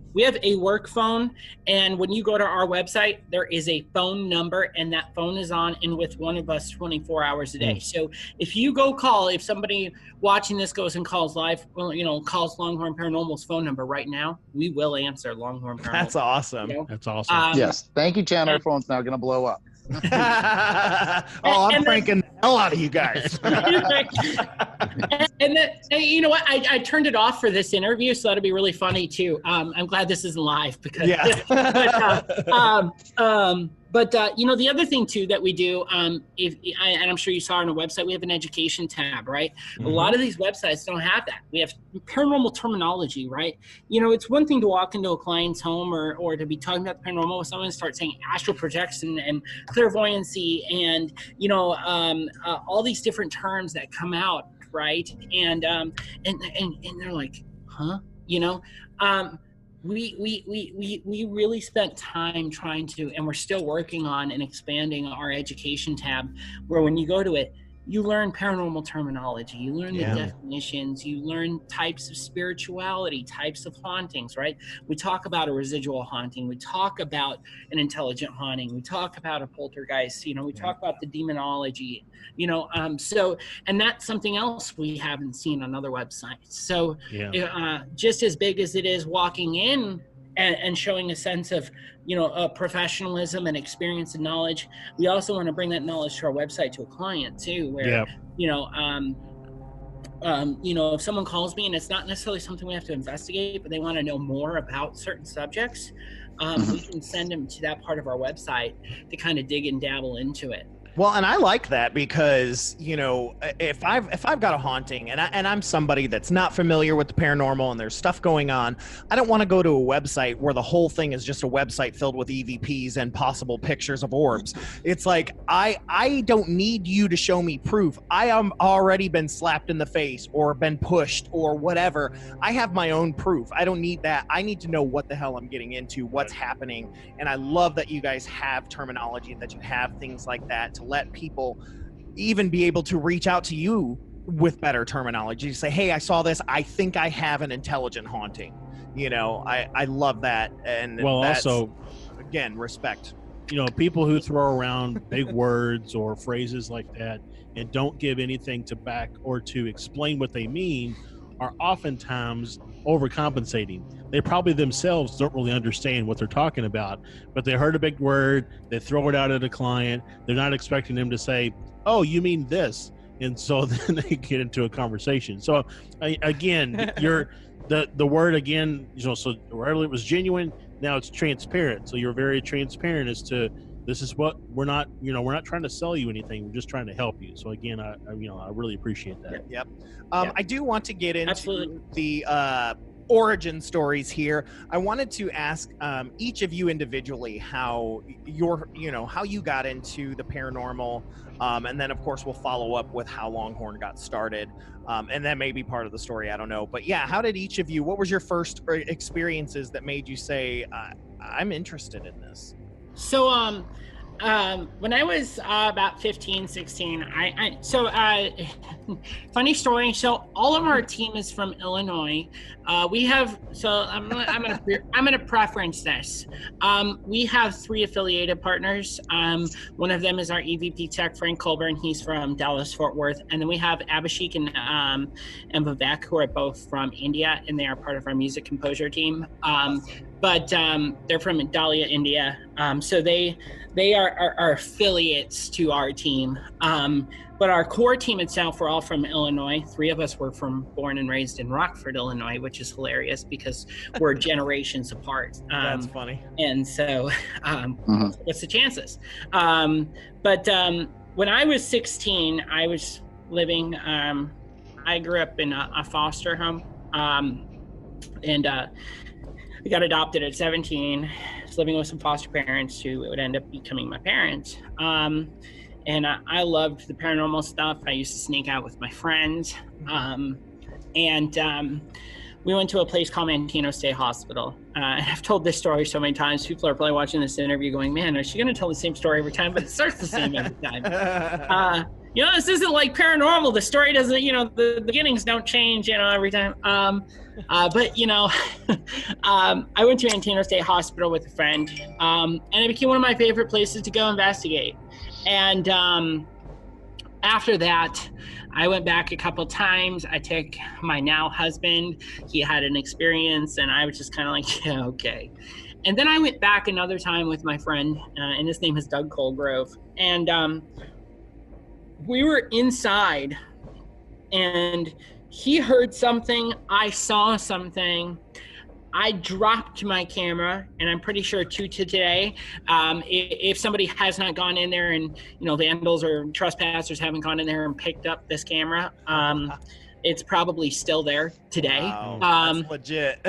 And when you go to our website, there is a phone number, and that phone is on and with one of us 24 hours a day. So if you go call, if somebody watching this goes and calls live, calls Longhorn Paranormal's phone number right now, we will answer Longhorn Paranormal. That's awesome. That's awesome. Yes. Thank you, Jen. Our phone's now going to blow up. I'm pranking the hell out of you guys. and you know what? I turned it off for this interview, so that'll be really funny too. I'm glad this isn't live because. Yeah. But the other thing too that we do, and I'm sure you saw on our website, we have an education tab, right? Mm-hmm. A lot of these websites don't have that. We have paranormal terminology, right? It's one thing to walk into a client's home or to be talking about the paranormal with someone and start saying astral projection and clairvoyancy and all these different terms that come out, right? And they're like, huh? We really spent time trying to, and we're still working on and expanding our education tab, where when you go to it, you learn paranormal terminology, you learn the definitions, you learn types of spirituality, types of hauntings, right? We talk about a residual haunting, we talk about an intelligent haunting, we talk about a poltergeist, we talk about the demonology, and that's something else we haven't seen on other websites. So just as big as it is walking in and showing a sense of, professionalism and experience and knowledge, we also want to bring that knowledge to our website to a client too, where, if someone calls me and it's not necessarily something we have to investigate, but they want to know more about certain subjects, we can send them to that part of our website to kind of dig and dabble into it. Well, and I like that because, if I've got a haunting and I'm somebody that's not familiar with the paranormal and there's stuff going on, I don't want to go to a website where the whole thing is just a website filled with EVPs and possible pictures of orbs. It's like, I don't need you to show me proof. I am already been slapped in the face or been pushed or whatever. I have my own proof. I don't need that. I need to know what the hell I'm getting into, what's happening. And I love that you guys have terminology and that you have things like that to let people even be able to reach out to you with better terminology to say, hey, I saw this, I think I have an intelligent haunting. I love that. And also, again, respect. People who throw around big words or phrases like that and don't give anything to back or to explain what they mean are oftentimes overcompensating. They probably themselves don't really understand what they're talking about, but they heard a big word, they throw it out at a client, they're not expecting them to say, oh, you mean this, and so then they get into a conversation. So again, the word again, so wherever it was genuine, now it's transparent. So you're very transparent as to, this is what we're not trying to sell you anything. We're just trying to help you. So again, I really appreciate that. Yep. I do want to get into the origin stories here. I wanted to ask each of you individually how you got into the paranormal, and then of course we'll follow up with how Longhorn got started, and that may be part of the story. I don't know, but yeah, how did each of you? What was your first experiences that made you say, I'm interested in this? So, when I was about 15, 16, funny story. So all of our team is from Illinois. I'm gonna preference this. We have 3 affiliated partners. One of them is our EVP tech, Frank Colburn. He's from Dallas, Fort Worth. And then we have Abhishek and Vivek, who are both from India, and they are part of our music composer team. But they're from Dahlia, India. So they are affiliates to our team. But our core team itself, we're all from Illinois. 3 of us were born and raised in Rockford, Illinois, which is hilarious because we're generations apart. That's funny. And so what's the chances? But when I was 16, I was living, I grew up in a foster home. And I got adopted at 17. I was living with some foster parents who would end up becoming my parents. And I loved the paranormal stuff. I used to sneak out with my friends. we went to a place called Manteno State Hospital. I've told this story so many times. People are probably watching this interview going, man, is she going to tell the same story every time? But it starts the same every time. This isn't like paranormal. The story doesn't, the beginnings don't change, every time. But, I went to Manteno State Hospital with a friend, and it became one of my favorite places to go investigate. And after that, I went back a couple times. I took my now husband. He had an experience, and I was just kind of like, yeah, okay. And then I went back another time with my friend, and his name is Doug Colgrove. And we were inside, and he heard something. I saw something. I dropped my camera, and I'm pretty sure to today, if somebody has not gone in there and, vandals or trespassers haven't gone in there and picked up this camera, it's probably still there today. Wow, that's legit.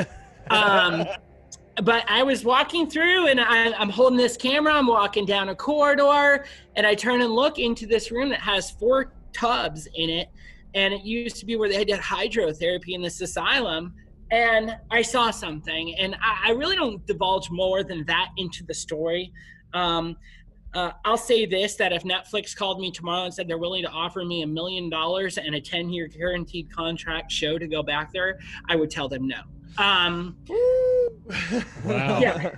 But I was walking through, and I'm holding this camera. I'm walking down a corridor, and I turn and look into this room that has 4 tubs in it. And it used to be where they did hydrotherapy in this asylum. And I saw something, and I really don't divulge more than that into the story. I'll say this, that if Netflix called me tomorrow and said they're willing to offer me $1 million and a 10-year guaranteed contract show to go back there, I would tell them no. Wow. Yeah.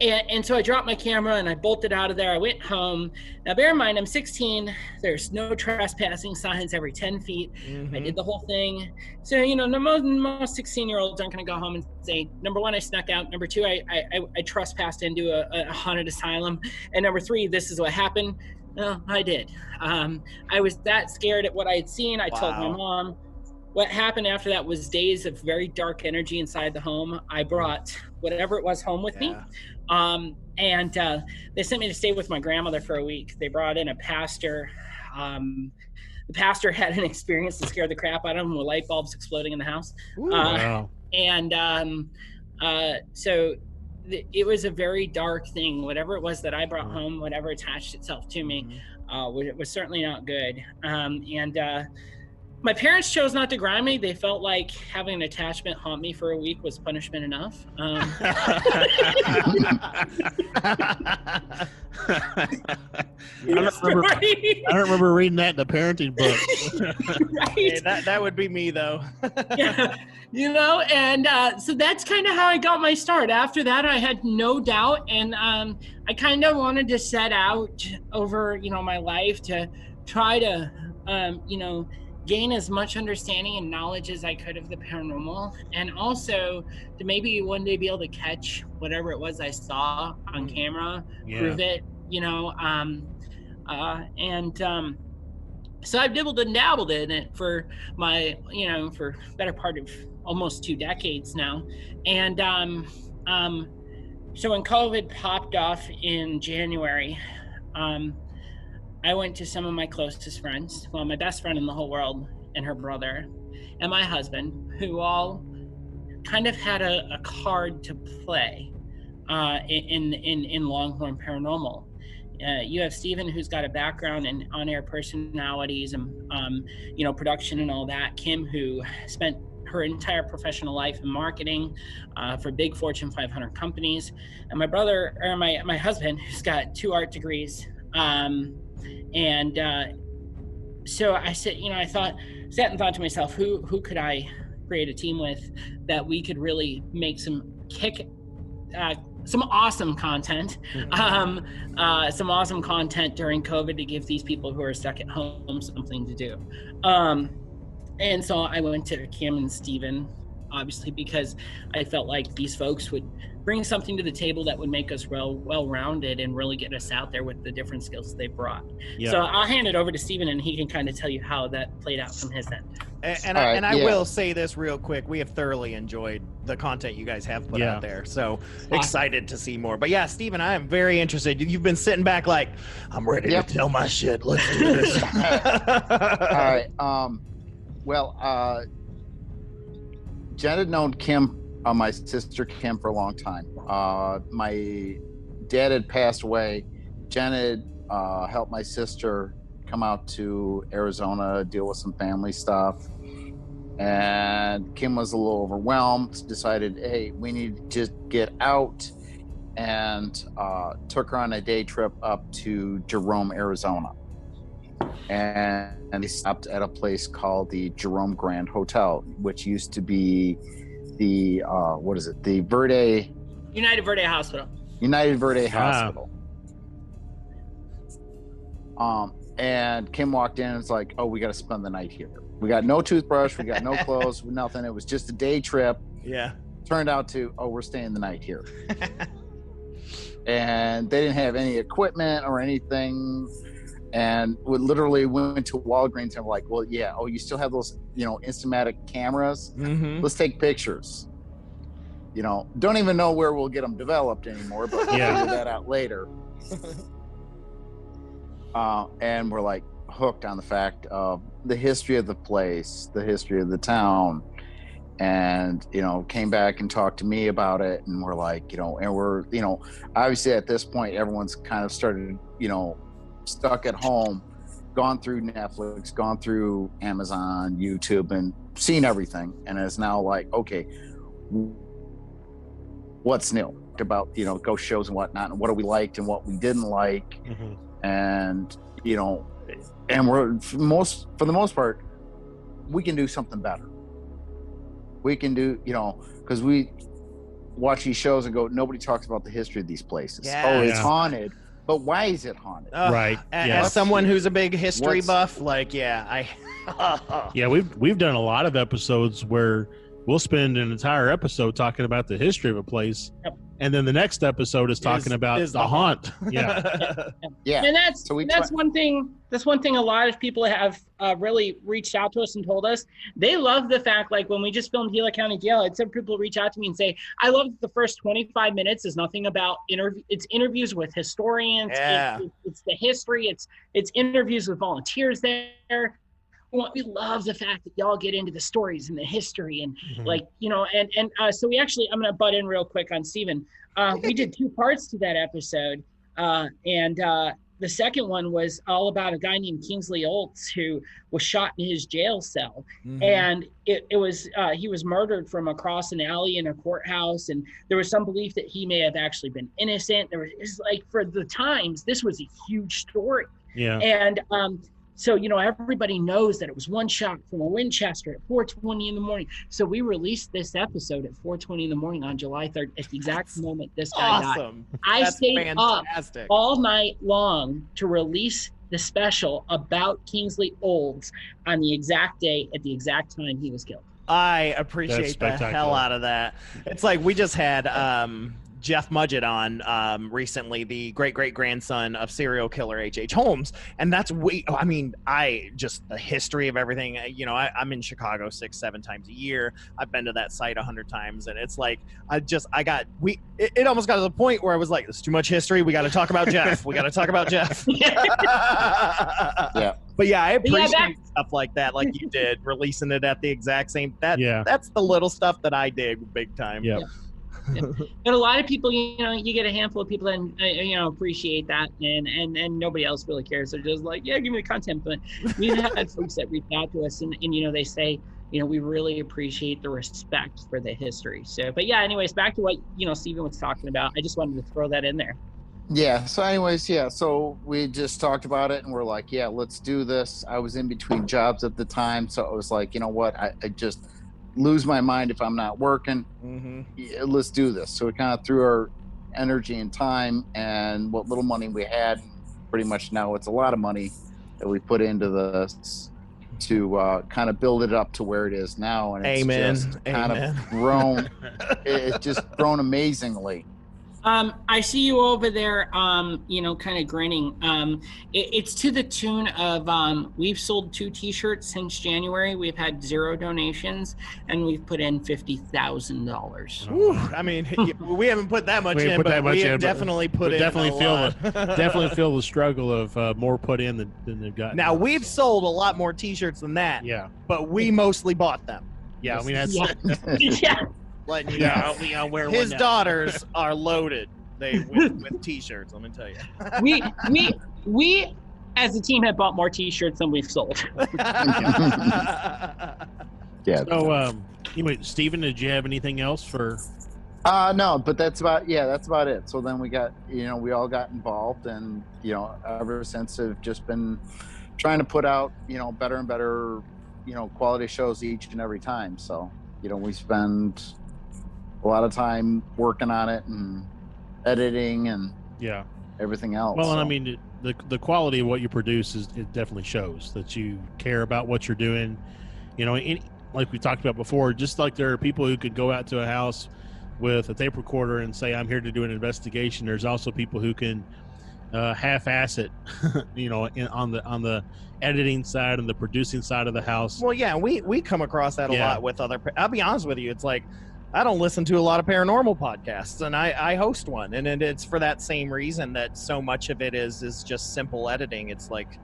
And so I dropped my camera and I bolted out of there. I went home. Now, bear in mind, I'm 16. There's no trespassing signs every 10 feet. Mm-hmm. I did the whole thing. So, most 16-year-olds aren't going to go home and say, number 1, I snuck out. Number 2, I trespassed into a haunted asylum. And number 3, this is what happened. No, I did. I was that scared at what I had seen. I told my mom. What happened after that was days of very dark energy inside the home. I brought whatever it was home with me. And they sent me to stay with my grandmother for a week. They brought in a pastor. The pastor had an experience that scared the crap out of him with light bulbs exploding in the house. Wow. And so it was a very dark thing. Whatever it was that I brought home, whatever attached itself to me, it was certainly not good. My parents chose not to ground me. They felt like having an attachment haunt me for a week was punishment enough. I don't remember reading that in the parenting book. Right? Hey, that would be me, though. Yeah, and so that's kind of how I got my start. After that, I had no doubt, and I kind of wanted to set out over, my life to try to, gain as much understanding and knowledge as I could of the paranormal, and also to maybe one day be able to catch whatever it was I saw on camera, prove it, so I've dibbled and dabbled in it for my, for better part of almost 2 decades now. And so when COVID popped off in January, I went to some of my closest friends, my best friend in the whole world, and her brother, and my husband, who all kind of had a card to play in Longhorn Paranormal. You have Stephen, who's got a background in on-air personalities and production and all that. Kim, who spent her entire professional life in marketing for big Fortune 500 companies, and my brother, or my husband, who's got 2 art degrees. So I said, I sat and thought to myself, who could I create a team with that we could really make some awesome content, some awesome content during COVID to give these people who are stuck at home something to do. And so I went to Kim and Steven, obviously, because I felt like these folks would bring something to the table that would make us well-rounded and really get us out there with the different skills they brought. Yeah. So I'll hand it over to Steven, and he can kind of tell you how that played out from his end. I will say this real quick. We have thoroughly enjoyed the content you guys have put out there. So excited to see more. But yeah, Steven, I am very interested. You've been sitting back like, I'm ready to tell my shit. Let's do this. All right. Jenn had known Kim, my sister Kim, for a long time. My dad had passed away. Jenn had helped my sister come out to Arizona, deal with some family stuff. And Kim was a little overwhelmed, decided, hey, we need to just get out, and took her on a day trip up to Jerome, Arizona. And they stopped at a place called the Jerome Grand Hotel, which used to be the the United Verde Hospital. Hospital. And Kim walked in and was like, oh, we got to spend the night here. We got no toothbrush, we got no clothes, nothing. It was just a day trip. Yeah. Turned out to, we're staying the night here. And they didn't have any equipment or anything. And we literally went to Walgreens and were like, well, yeah, you still have those, Instamatic cameras? Mm-hmm. Let's take pictures. Don't even know where we'll get them developed anymore, but we'll figure that out later. And we're like hooked on the fact of the history of the place, the history of the town. And, came back and talked to me about it. And we're like, and we're, obviously at this point, everyone's kind of started, stuck at home, gone through Netflix, gone through Amazon, YouTube, and seen everything. And is now like, okay, what's new about, ghost shows and whatnot, and what we liked and what we didn't like. Mm-hmm. And, and we're for the most part, we can do something better. We can do, because we watch these shows and go, nobody talks about the history of these places. Yeah. It's haunted, but why is it haunted? Right. As someone who's a big history buff, like, yeah, we've done a lot of episodes where we'll spend an entire episode talking about the history of a place. Yep. And then the next episode is talking about the haunt. Yeah. Yeah. And that's one thing. That's one thing a lot of people have really reached out to us and told us. They love the fact, like when we just filmed Gila County Jail, it's some people reach out to me and say, I love that the first 25 minutes is nothing about it's interviews with historians. Yeah. It's the history. It's interviews with volunteers there. We love the fact that y'all get into the stories and the history and so we actually, I'm going to butt in real quick on Steven. We did 2 parts to that episode. The second one was all about a guy named Kingsley Olds who was shot in his jail cell. Mm-hmm. And it was, he was murdered from across an alley in a courthouse. And there was some belief that he may have actually been innocent. It's like, for the times, this was a huge story. Yeah. And, so, everybody knows that it was one shot from a Winchester at 4:20 in the morning. So we released this episode at 4:20 in the morning on July 3rd at the exact moment this guy died. I stayed up all night long to release the special about Kingsley Olds on the exact day at the exact time he was killed. I appreciate the hell out of that. It's like we just had Jeff Mudgett on recently, the great-great-grandson of serial killer H.H. Holmes. And that's the history of everything. I'm in Chicago 6-7 times a year. I've been to that site 100 times. And it's like, it almost got to the point where I was like, it's too much history. We got to talk about Jeff. We got to talk about Jeff. Yeah. But yeah, I appreciate stuff like that, like you did, releasing it at the exact same. That's the little stuff that I dig big time. Yeah. But a lot of people, you get a handful of people that appreciate that, and nobody else really cares. They're just like, yeah, give me the content. But we've had folks that reach out to us, and they say, we really appreciate the respect for the history. So, but yeah, anyways, back to what Steven was talking about. I just wanted to throw that in there. Yeah. So anyways, so we just talked about it, and we're like, yeah, let's do this. I was in between jobs at the time, so I was like, you know what, I just lose my mind if I'm not working. Mm-hmm. Yeah, let's do this. So we kind of threw our energy and time and what little money we had. Pretty much now it's a lot of money that we put into this to kind of build it up to where it is now. And it's just kind of grown. It's just grown amazingly. I see you over there, kind of grinning. It's to the tune of, we've sold 2 t-shirts since January. We've had 0 donations, and we've put in $50,000. I mean, we haven't put that much in, but we have definitely put in a lot. Definitely feel the struggle of more put in than they've gotten. Now, we've sold a lot more t-shirts than that. Yeah. But we mostly bought them. Yeah, I mean, that's... Yeah. Letting you know, wear his one daughters are loaded. With t-shirts. Let me tell you. we as a team have bought more t-shirts than we've sold. Yeah. So, anyway, Stephen, did you have anything else for? No, but that's about it. So then we got, we all got involved, and ever since have just been trying to put out, better and better, quality shows each and every time. So, we spend a lot of time working on it and editing and everything else. Well, and so. I mean, the quality of what you produce it definitely shows that you care about what you're doing. Like we talked about before, just like there are people who could go out to a house with a tape recorder and say, I'm here to do an investigation. There's also people who can half-ass it, on the editing side and the producing side of the house. Well, yeah, we come across that a lot with other. I'll be honest with you, it's like I don't listen to a lot of paranormal podcasts, and I host one, and it's for that same reason that so much of it is just simple editing. It's like,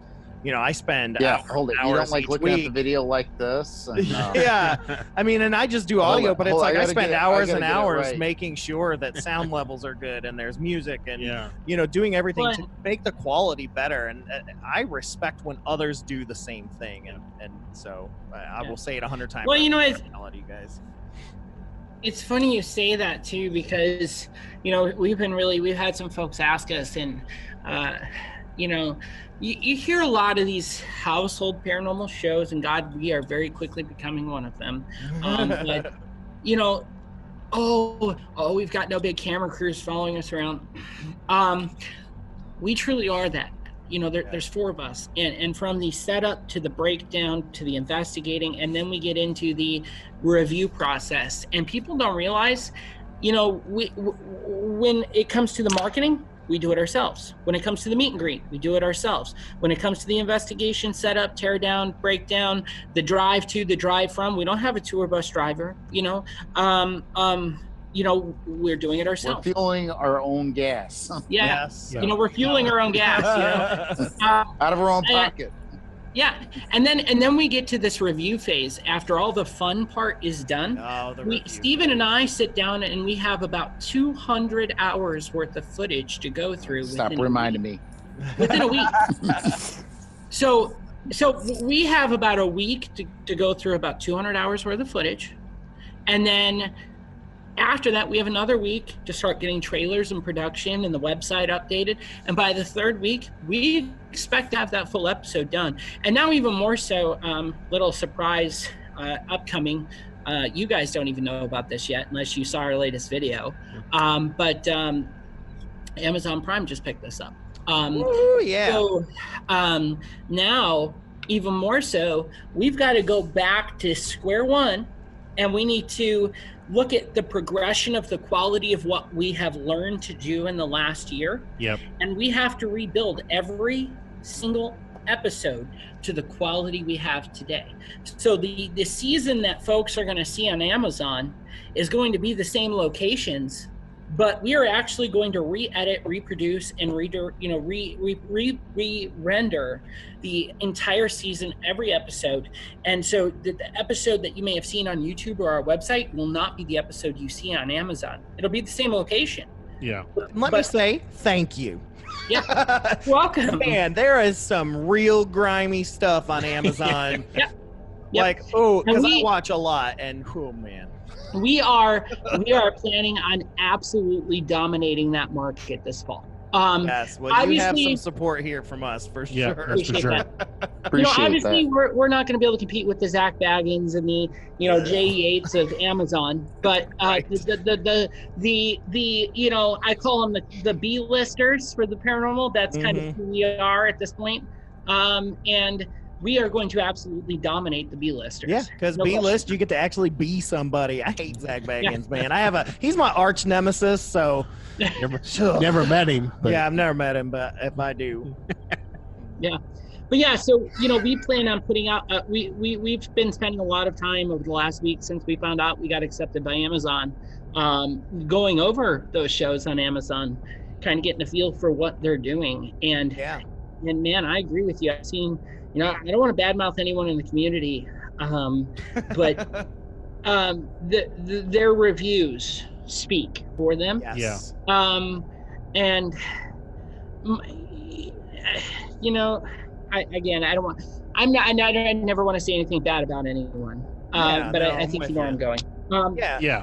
I spend hours you don't like looking week. At the video like this? And, yeah, I mean, and I just do audio, but it's like I spend hours and hours right. making sure that sound levels are good and there's music and doing everything to make the quality better. And I respect when others do the same thing, and so I will say it 100 times. Well, you guys. It's funny you say that too, because we've had some folks ask us, and you hear a lot of these household paranormal shows, and God, we are very quickly becoming one of them. But we've got no big camera crews following us around. We truly are that. There's 4 of us, and from the setup to the breakdown to the investigating, and then we get into the review process. And people don't realize, when it comes to the marketing, we do it ourselves. When it comes to the meet and greet, we do it ourselves. When it comes to the investigation, setup, tear down, breakdown, the drive to, the drive from, we don't have a tour bus driver. We're doing it ourselves. We're fueling our own gas. Yes. We're fueling our own gas. Out of our own pocket. Yeah, and then we get to this review phase. After all the fun part is done, Stephen and I sit down and we have about 200 hours worth of footage to go through. Stop reminding me. Within a week. So we have about a week to go through about 200 hours worth of footage, and then after that, we have another week to start getting trailers and production and the website updated. And by the 3rd week, we expect to have that full episode done. And now even more so, little surprise upcoming. You guys don't even know about this yet, unless you saw our latest video. But Amazon Prime just picked this up. So now, even more so, we've got to go back to square one, and we need to look at the progression of the quality of what we have learned to do in the last year. Yep. And we have to rebuild every single episode to the quality we have today. So the season that folks are going to see on Amazon is going to be the same locations, but we are actually going to re-edit, reproduce, and re-render the entire season, every episode. And so the episode that you may have seen on YouTube or our website will not be the episode you see on Amazon. It'll be the same location. Yeah. Let me say thank you. Yeah. Welcome. Man, there is some real grimy stuff on Amazon. Yeah. Like, because I watch a lot, and man. We are planning on absolutely dominating that market this fall. Yes, well, you have some support here from us for sure. Yeah, that's for sure. Obviously, we're not going to be able to compete with the Zach Baggins and the J.E. Yates of Amazon, but right. the I call them the B-listers for the paranormal. That's kind of who we are at this point, and we are going to absolutely dominate the B-listers. Yeah, because B-list, you get to actually be somebody. I hate Zach Baggins, man. He's my arch nemesis, so. Never met him. But. Yeah, I've never met him, but if I do. Yeah. But yeah, so, we plan on putting out, we've been spending a lot of time over the last week since we found out we got accepted by Amazon, going over those shows on Amazon, kind of getting a feel for what they're doing. And man, I agree with you. I've seen, I don't want to badmouth anyone in the community, but their reviews speak for them. Yes. Yeah. And I never want to say anything bad about anyone. But I think you know where I'm going. Yeah.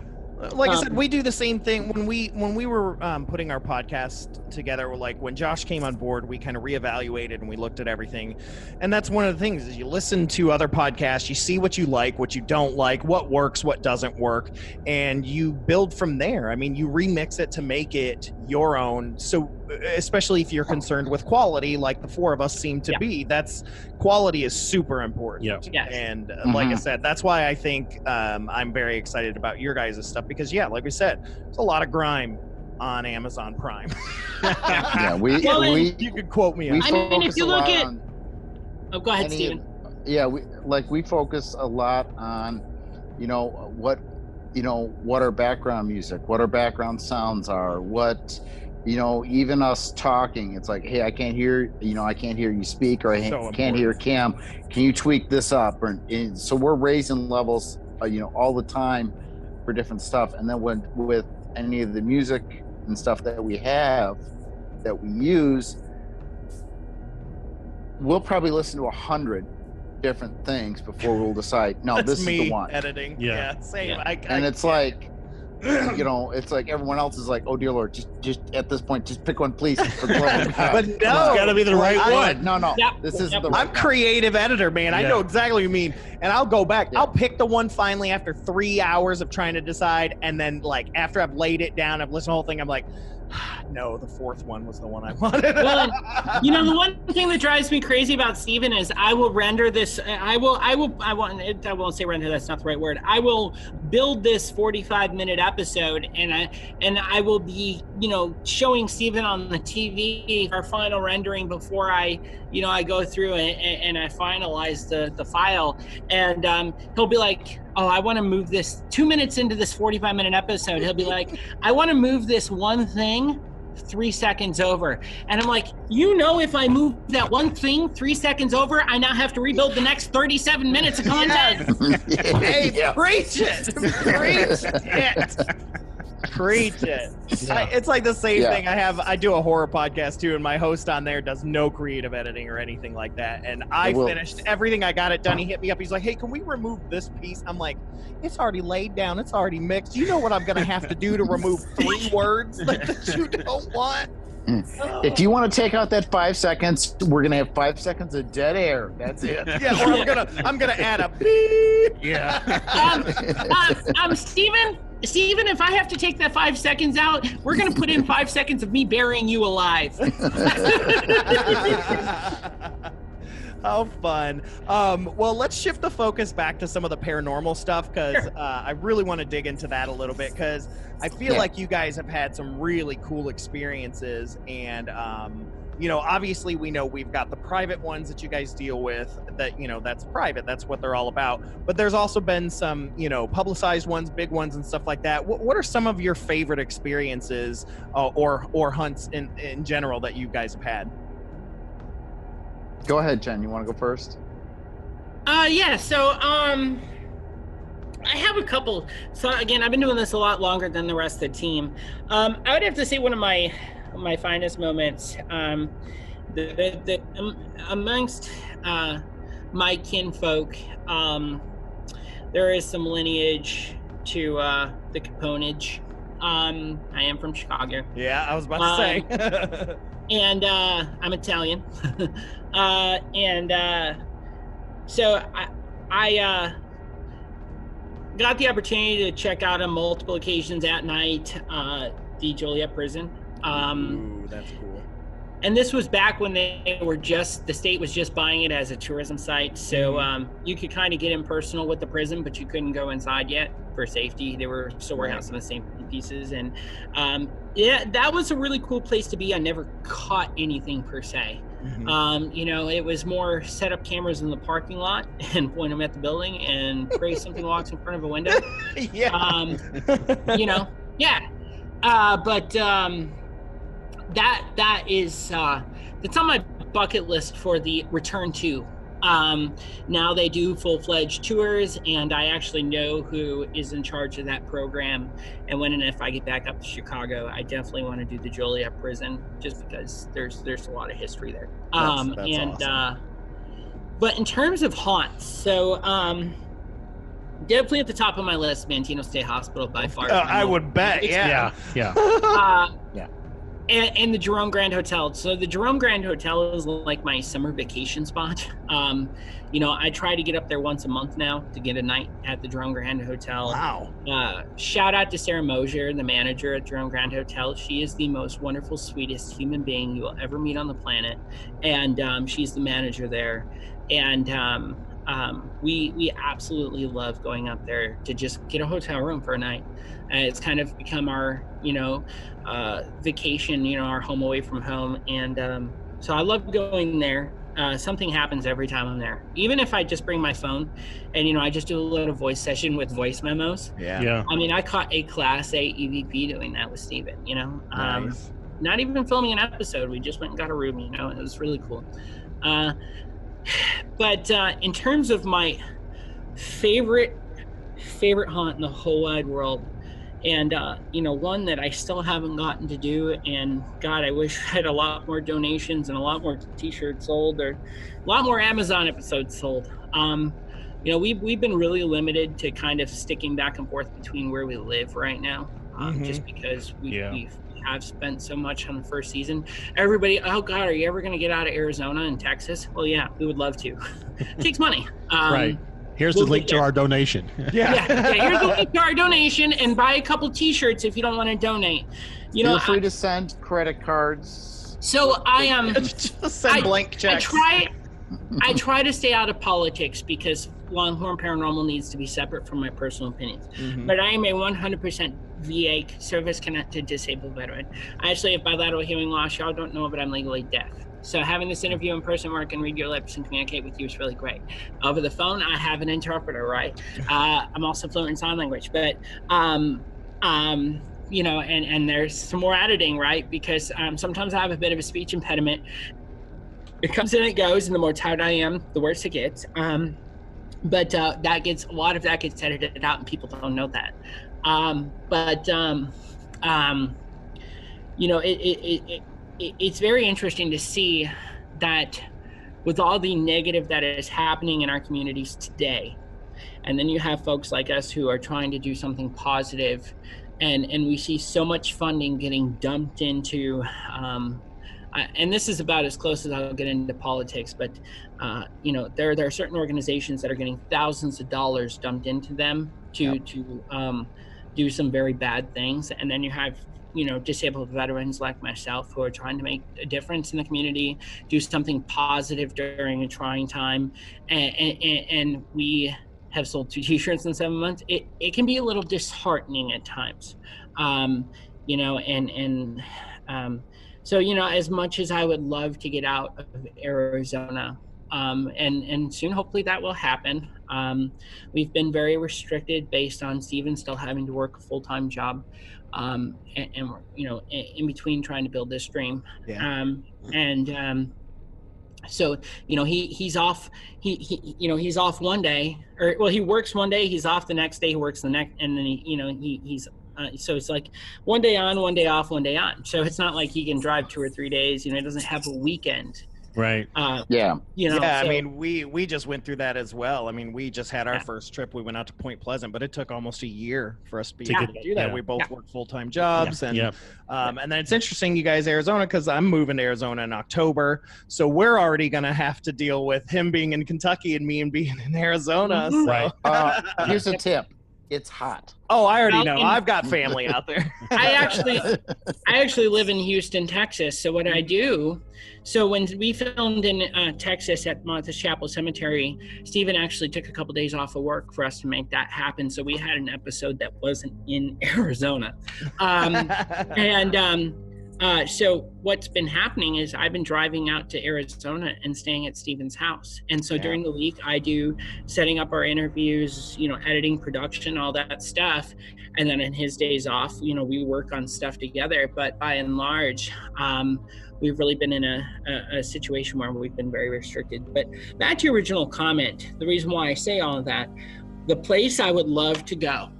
Like I said, we do the same thing when we were putting our podcast together. Like when Josh came on board, we kind of reevaluated and we looked at everything. And that's one of the things is you listen to other podcasts, you see what you like, what you don't like, what works, what doesn't work, and you build from there. I mean, you remix it to make it your own. So especially if you're concerned with quality, like the four of us seem to be, that's quality is super important. And like I said, that's why I think I'm very excited about your guys' stuff because like we said, there's a lot of grime on Amazon Prime. You could quote me. I mean, if you look at go ahead, Steven. We focus a lot on what our background music, what our background sounds are, what even us talking, it's like, hey, I can't hear you speak, or I can't hear Cam. Can you tweak this up? So we're raising levels, all the time for different stuff. And then with any of the music and stuff that we have, that we use, we'll probably listen to 100 different things before we'll decide, no, this is the one. Editing. Same. And it's like, it's like everyone else is like, oh dear Lord, just at this point, just pick one, please. But no, it's got to be the right one. No, this isn't the right I'm creative editor, man. I know exactly what you mean, and I'll go back. I'll pick the one finally after 3 hours of trying to decide, and then like after I've laid it down, I've listened to the whole thing. I'm like, no, the fourth one was the one I wanted. Well, the one thing that drives me crazy about Steven is I will render this. I won't say render. That's not the right word. I will build this 45-minute episode, and I will be, showing Steven on the TV our final rendering before I go through and I finalize the file, and he'll be like, oh, I want to move this 2 minutes into this 45-minute episode. He'll be like, I want to move this one thing 3 seconds over. And I'm like, if I move that one thing 3 seconds over, I now have to rebuild the next 37 minutes of content. Hey, preach it. Preach it. Preach it. It's like the same thing. I do a horror podcast too, and my host on there does no creative editing or anything like that. And I finished everything. I got it done. He hit me up. He's like, hey, can we remove this piece? I'm like, it's already laid down. It's already mixed. You know what I'm going to have to do to remove 3 words that you don't want? If you want to take out that 5 seconds, we're gonna have 5 seconds of dead air. That's it. Or I'm gonna add a beep. Steven, if I have to take that 5 seconds out, we're going to put in 5 seconds of me burying you alive. How fun. Well, let's shift the focus back to some of the paranormal stuff because I really want to dig into that a little bit because I feel like you guys have had some really cool experiences and obviously we know we've got the private ones that you guys deal with that, that's private. That's what they're all about. But there's also been some, publicized ones, big ones and stuff like that. What are some of your favorite experiences or hunts in general that you guys have had? Go ahead, Jen. You want to go first? So I have a couple. So again, I've been doing this a lot longer than the rest of the team. I would have to say one of my finest moments, amongst my kinfolk, there is some lineage to the Caponage. I am from Chicago. Yeah, I was about to say. And I'm Italian. So I got the opportunity to check out on multiple occasions at night the Joliet prison. Ooh, that's cool. And this was back when the state was just buying it as a tourism site. So you could kind of get in personal with the prison, but you couldn't go inside yet for safety. They were still working on some of the same pieces. And that was a really cool place to be. I never caught anything per se. It was more set up cameras in the parking lot and point them at the building and pray something walks in front of a window. That is that's on my bucket list for the return to. Now they do full-fledged tours, and I actually know who is in charge of that program. And when and if I get back up to Chicago, I definitely want to do the Joliet prison, just because there's a lot of history there. That's awesome. But in terms of haunts, so definitely at the top of my list, Mantino State Hospital by far. I would bet. Yeah. And the Jerome Grand Hotel. So the Jerome Grand Hotel is like my summer vacation spot. I try to get up there once a month now to get a night at the Jerome Grand Hotel. Wow. Shout out to Sarah Mosier, the manager at Jerome Grand Hotel. She is the most wonderful, sweetest human being you will ever meet on the planet. And she's the manager there. And we absolutely love going up there to just get a hotel room for a night. It's kind of become our, vacation, our home away from home. And so I love going there. Something happens every time I'm there. Even if I just bring my phone and, I just do a little voice session with voice memos. Yeah. I mean, I caught a Class A EVP doing that with Steven, Nice. Not even filming an episode. We just went and got a room, and it was really cool. But in terms of my favorite haunt in the whole wide world, and one that I still haven't gotten to do, and God, I wish I had a lot more donations and a lot more t-shirts sold, or a lot more Amazon episodes sold. We've been really limited to kind of sticking back and forth between where we live right now, just because we have spent so much on the first season. Everybody, oh God, are you ever going to get out of Arizona and Texas? Well, yeah, we would love to. It takes money. Right. Here's the link to our donation. Yeah, here's the link to our donation, and buy a couple t-shirts if you don't want to donate. Feel free to send credit cards. So I am send blank checks. I try to stay out of politics because Longhorn Paranormal needs to be separate from my personal opinions. But I am a 100% VA, service-connected disabled veteran. I actually have bilateral hearing loss. Y'all don't know, but I'm legally deaf. So having this interview in person where I can read your lips and communicate with you is really great. Over the phone, I have an interpreter, right? I'm also fluent in sign language, but and there's some more editing, right? Because sometimes I have a bit of a speech impediment. It comes and it goes, and the more tired I am, the worse it gets. But that gets a lot of that gets edited out, and people don't know that. It's very interesting to see that with all the negative that is happening in our communities today, and then you have folks like us who are trying to do something positive, and we see so much funding getting dumped into, and this is about as close as I'll get into politics, but there are certain organizations that are getting thousands of dollars dumped into them to do some very bad things, and then you have disabled veterans like myself who are trying to make a difference in the community, do something positive during a trying time, and we have sold 2 t-shirts in 7 months. It can be a little disheartening at times, so as much as I would love to get out of Arizona, and soon hopefully that will happen. We've been very restricted based on Steven still having to work a full-time job, and we're in between trying to build this dream. So he's off. He's off one day, he works one day, he's off the next day, he works the next, and then he's so it's like one day on, one day off, one day on. So it's not like he can drive 2 or 3 days. He doesn't have a weekend. Right. I mean, we just went through that as well. I mean, we just had our first trip. We went out to Point Pleasant, but it took almost a year for us to be able to do that. We both work full-time jobs, and then it's interesting, you guys, Arizona, because I'm moving to Arizona in October, so we're already going to have to deal with him being in Kentucky and me being in Arizona. So. Right. Here's a tip. It's hot. Oh, I already know. I've got family out there. I actually live in Houston, Texas. So what I do, so when we filmed in Texas at Martha's Chapel Cemetery, Steven actually took a couple days off of work for us to make that happen. So we had an episode that wasn't in Arizona. So what's been happening is I've been driving out to Arizona and staying at Steven's house. And so during the week, I do setting up our interviews, editing, production, all that stuff. And then in his days off, we work on stuff together. But by and large, we've really been in a situation where we've been very restricted. But back to your original comment, the reason why I say all of that, the place I would love to go,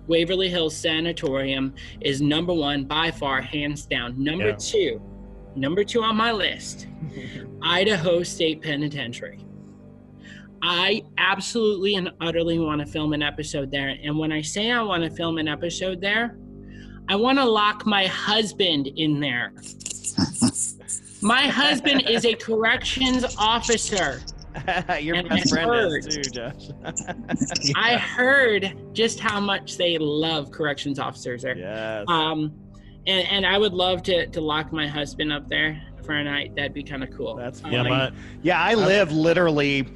Waverly Hills Sanatorium, is number 1 by far, hands down. Number two on my list, Idaho State Penitentiary. I absolutely and utterly want to film an episode there. And when I say I want to film an episode there, I want to lock my husband in there. My husband is a corrections officer. Your best friend is too, Josh. I heard just how much they love corrections officers there. Yes. And I would love to lock my husband up there for a night. That'd be kind of cool. That's funny. I live literally,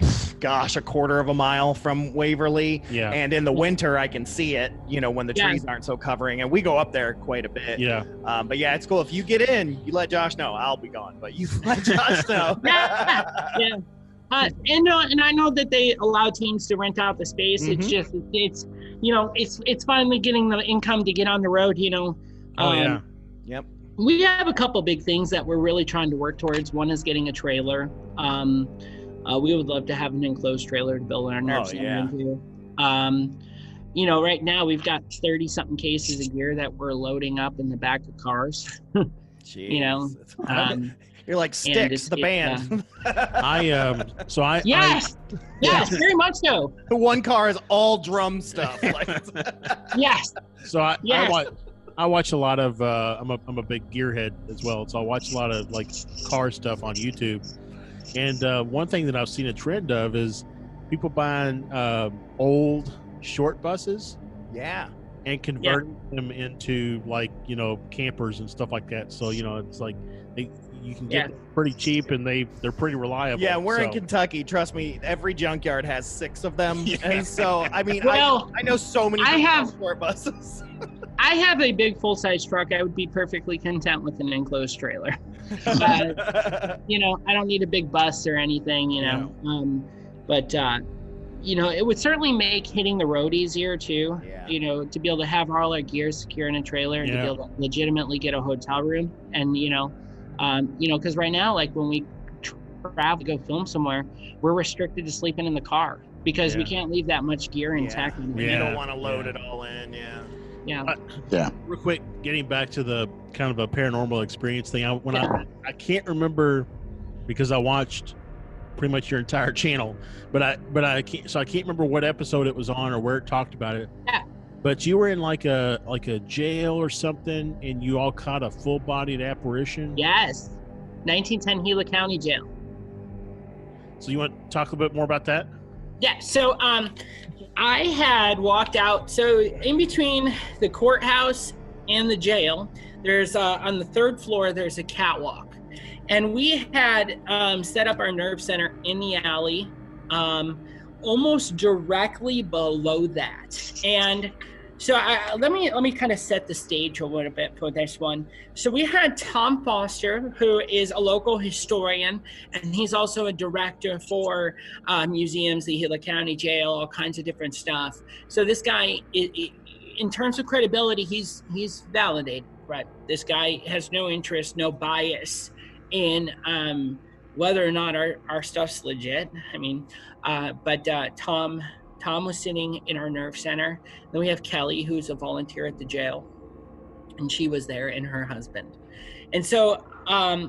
a quarter of a mile from Waverly. Yeah. And in the winter, I can see it, when the trees aren't so covering. And we go up there quite a bit. Yeah. But yeah, it's cool. If you get in, you let Josh know. I'll be gone. But you let Josh know. Yeah. And I know that they allow teams to rent out the space. Mm-hmm. It's just, it's finally getting the income to get on the road, Yep. We have a couple big things that we're really trying to work towards. One is getting a trailer. We would love to have an enclosed trailer to build our nerve center into. Right now we've got 30 something cases a year that we're loading up in the back of cars. Jeez. You're like Styx, the band. Yes, very much so. The one car is all drum stuff. Yes. So I watch a lot of. I'm a big gearhead as well, so I watch a lot of like car stuff on YouTube. And one thing that I've seen a trend of is people buying old short buses. Yeah. And converting them into campers and stuff like that. So it's like you can get them pretty cheap and they're pretty reliable. Yeah, we're in Kentucky. Trust me, every junkyard has 6 of them. Yeah. And so I know so many short buses. I have a big full-size truck. I would be perfectly content with an enclosed trailer. I don't need a big bus or anything, but it would certainly make hitting the road easier too. Yeah. To be able to have all our gear secure in a trailer and to be able to legitimately get a hotel room. And because right now, like when we travel to go film somewhere, we're restricted to sleeping in the car because we can't leave that much gear intact. You don't want to load it all in. Real quick, getting back to the kind of a paranormal experience thing. I can't remember because I watched pretty much your entire channel, but I can't remember what episode it was on or where it talked about it. Yeah. But you were in like a jail or something, and you all caught a full-bodied apparition. Yes, 1910 Gila County Jail. So you want to talk a bit more about that? Yeah. So I had walked out. So in between the courthouse and the jail, there's on the 3rd floor there's a catwalk, and we had set up our nerve center in the alley, almost directly below that. And so let me kind of set the stage a little bit for this one. So we had Tom Foster, who is a local historian, and he's also a director for museums, the Gila County Jail, all kinds of different stuff. So this guy, in terms of credibility, he's validated, right? This guy has no interest, no bias in whether or not our stuff's legit. I mean, but Tom was sitting in our nerve center. Then we have Kelly, who's a volunteer at the jail, and she was there, and her husband. And so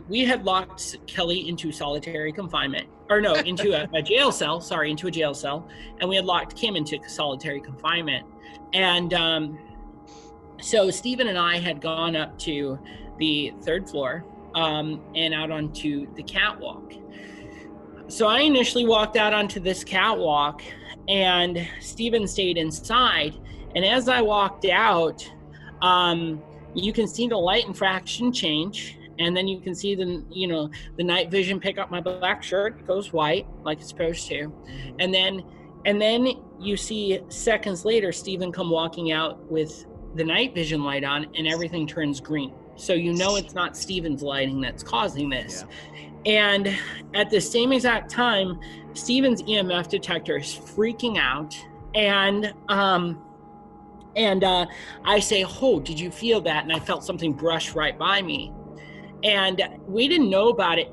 we had locked Kelly into solitary confinement, into a jail cell. Sorry, into a jail cell, and we had locked Kim into solitary confinement. And so Stephen and I had gone up to the 3rd floor and out onto the catwalk. So I initially walked out onto this catwalk, and Stephen stayed inside. And as I walked out, you can see the light infraction change, and then you can see the night vision pick up my black shirt. It goes white like it's supposed to, and then you see seconds later Stephen come walking out with the night vision light on, and everything turns green. So it's not Stephen's lighting that's causing this. And at the same exact time, Stephen's EMF detector is freaking out, and I say, "Oh, did you feel that?" And I felt something brush right by me, and we didn't know about it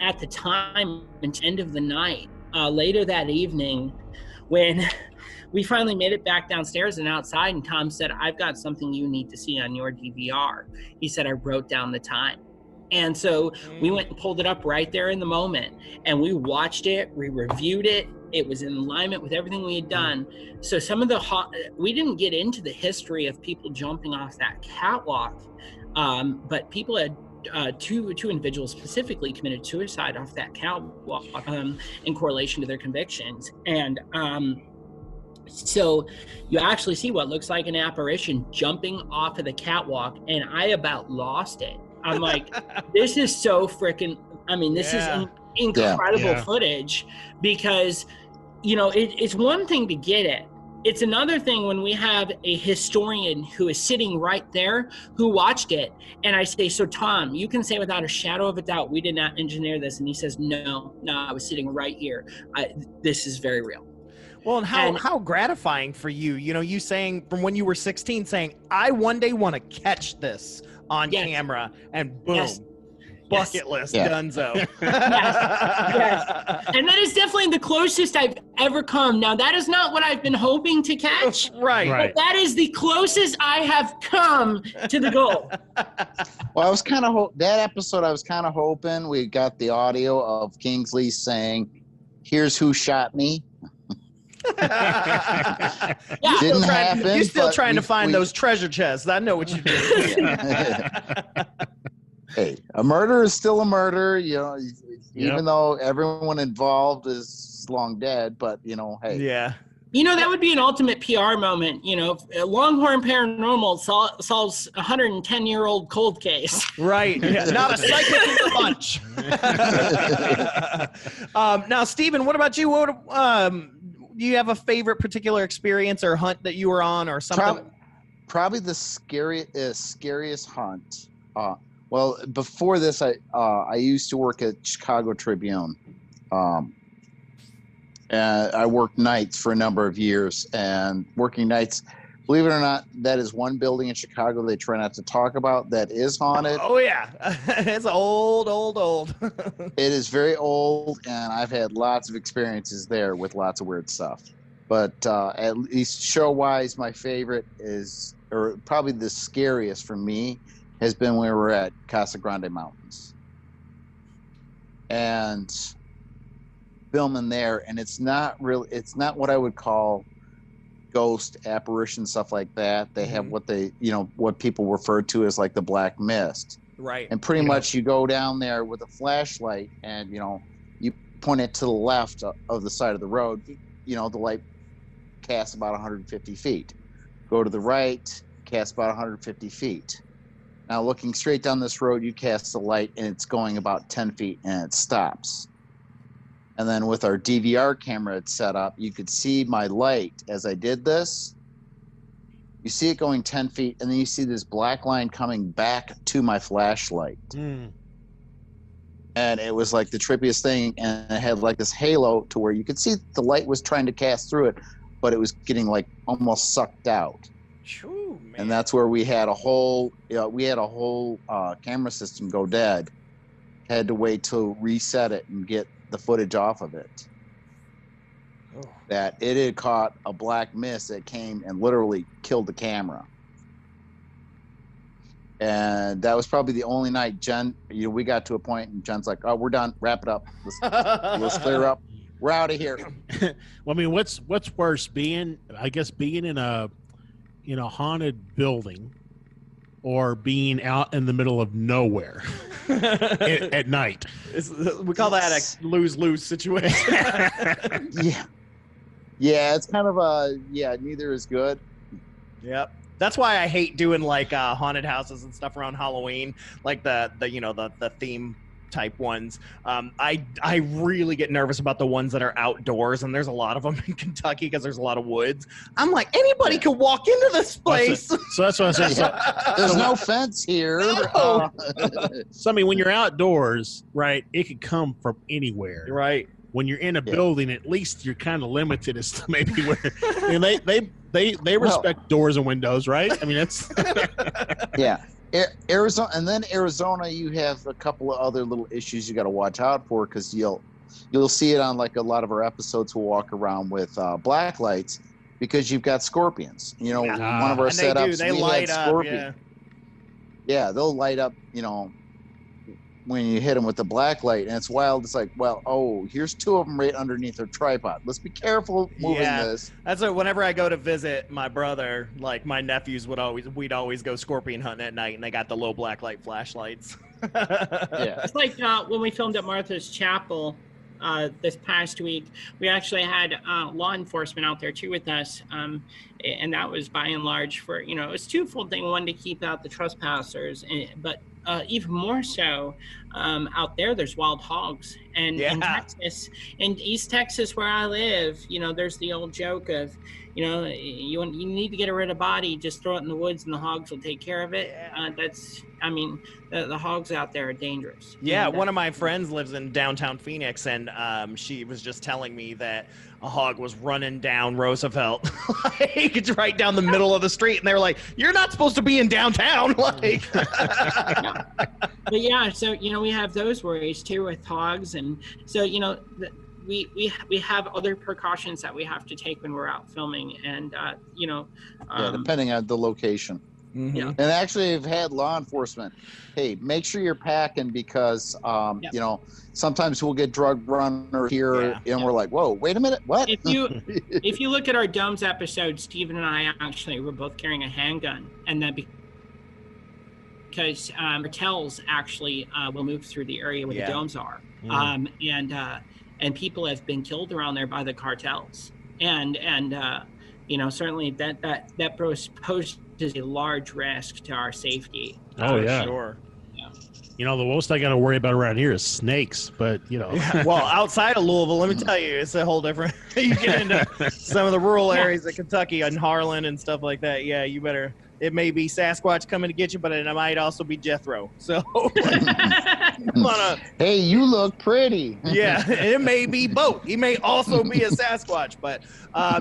at the time until the end of the night. Later that evening, when we finally made it back downstairs and outside, and Tom said, "I've got something you need to see on your DVR." He said, "I wrote down the time." And so we went and pulled it up right there in the moment, and we watched it, we reviewed it. It was in alignment with everything we had done. So some of we didn't get into the history of people jumping off that catwalk, but people had two individuals specifically committed suicide off that catwalk in correlation to their convictions. And so you actually see what looks like an apparition jumping off of the catwalk, and I about lost it. I'm like, this is so freaking, this is incredible footage, because, it's one thing to get it. It's another thing when we have a historian who is sitting right there who watched it. And I say, so Tom, you can say without a shadow of a doubt, we did not engineer this. And he says, no, I was sitting right here. This is very real. Well, and how gratifying for you, you saying from when you were 16, saying, I one day want to catch this on camera, and boom, bucket list, donezo. Yes. And that is definitely the closest I've ever come. Now, that is not what I've been hoping to catch. Right. But that is the closest I have come to the goal. Well, I was kind of that episode, I was kind of hoping we got the audio of Kingsley saying, here's who shot me. Didn't happen. You're still trying to find those treasure chests. I know what you're doing. Hey, a murder is still a murder, even though everyone involved is long dead, but hey. Yeah. That would be an ultimate PR moment. Longhorn Paranormal solves a 110-year-old cold case. Right. Yeah. Not a psychic in the bunch. Now, Stephen, what about you? Do you have a favorite particular experience or hunt that you were on, or something? Probably the scariest hunt. Well, before this, I used to work at Chicago Tribune. And I worked nights for a number of years, and working nights, believe it or not, that is one building in Chicago they try not to talk about that is haunted. Oh yeah. It's old. It is very old, and I've had lots of experiences there with lots of weird stuff. But at least show-wise, my favorite is, or probably the scariest for me, has been when we were at Casa Grande Mountains. And filming there, and it's not what I would call ghost apparition stuff like that. They have what what people refer to as like the black mist. Right. And pretty much you go down there with a flashlight, and you point it to the left of the side of the road. The light casts about 150 feet. Go to the right, casts about 150 feet. Now looking straight down this road, you cast the light, and it's going about 10 feet, and it stops. And then with our DVR camera it's set up, you could see my light as I did this. You see it going 10 feet, and then you see this black line coming back to my flashlight. And it was like the trippiest thing, and it had like this halo to where you could see the light was trying to cast through it, but it was getting like almost sucked out. True, man. And that's where we had a whole camera system go dead. Had to wait to reset it and get the footage off of it. That it had caught a black mist that came and literally killed the camera. And that was probably the only night Jenn, we got to a point and Jenn's like, oh, we're done, wrap it up, let's clear up, we're out of here. Well, what's worse, being in a haunted building, or being out in the middle of nowhere at night? We call that a lose-lose situation. Yeah, it's kind of neither is good. Yep. That's why I hate doing like haunted houses and stuff around Halloween, like the theme type ones. I really get nervous about the ones that are outdoors, and there's a lot of them in Kentucky because there's a lot of woods. I'm like, anybody could walk into this place. So that's what I said. There's no fence here. No. So when you're outdoors, right, it could come from anywhere. Right. When you're in a building, at least you're kind of limited as to maybe where. They respect doors and windows, right? That's yeah. Arizona, you have a couple of other little issues you got to watch out for, because you'll see it on like a lot of our episodes. We'll walk around with black lights because you've got scorpions. One of our setups, they light up. Yeah, they'll light up. when you hit them with the black light, and it's wild. It's like, well, oh, here's 2 of them right underneath their tripod. Let's be careful moving this. That's what, whenever I go to visit my brother, like my nephews we'd always go scorpion hunting at night, and they got the low black light flashlights. Yeah. It's like when we filmed at Martha's Chapel this past week, we actually had law enforcement out there too with us, and that was by and large for, it was twofold thing. One, to keep out the trespassers, but even more so, out there's wild hogs. And in Texas, in East Texas where I live, there's the old joke of, you need to get rid of a body, just throw it in the woods and the hogs will take care of it. The hogs out there are dangerous. Yeah, one of my friends lives in downtown Phoenix, and she was just telling me that a hog was running down Roosevelt, like right down the middle of the street, and they were like, "You're not supposed to be in downtown." Like, but yeah, so we have those worries too with hogs, and so we have other precautions that we have to take when we're out filming, and depending on the location. Mm-hmm. Yeah. And actually, I've had law enforcement, hey, make sure you're packing, because sometimes we'll get drug runners here, and we're like, whoa, wait a minute, what? If you look at our Domes episode, Steven and I actually were both carrying a handgun, and that because cartels actually will move through the area where the Domes are, and people have been killed around there by the cartels, and certainly that poses a large risk to our safety. Oh yeah, sure. The most I got to worry about around here is snakes, but well, outside of Louisville, let me tell you, it's a whole different. You get into some of the rural areas of Kentucky and Harlan and stuff like that. Yeah, you better. It may be Sasquatch coming to get you, but it might also be Jethro. So, hey, you look pretty. Yeah, it may be both. He may also be a Sasquatch, but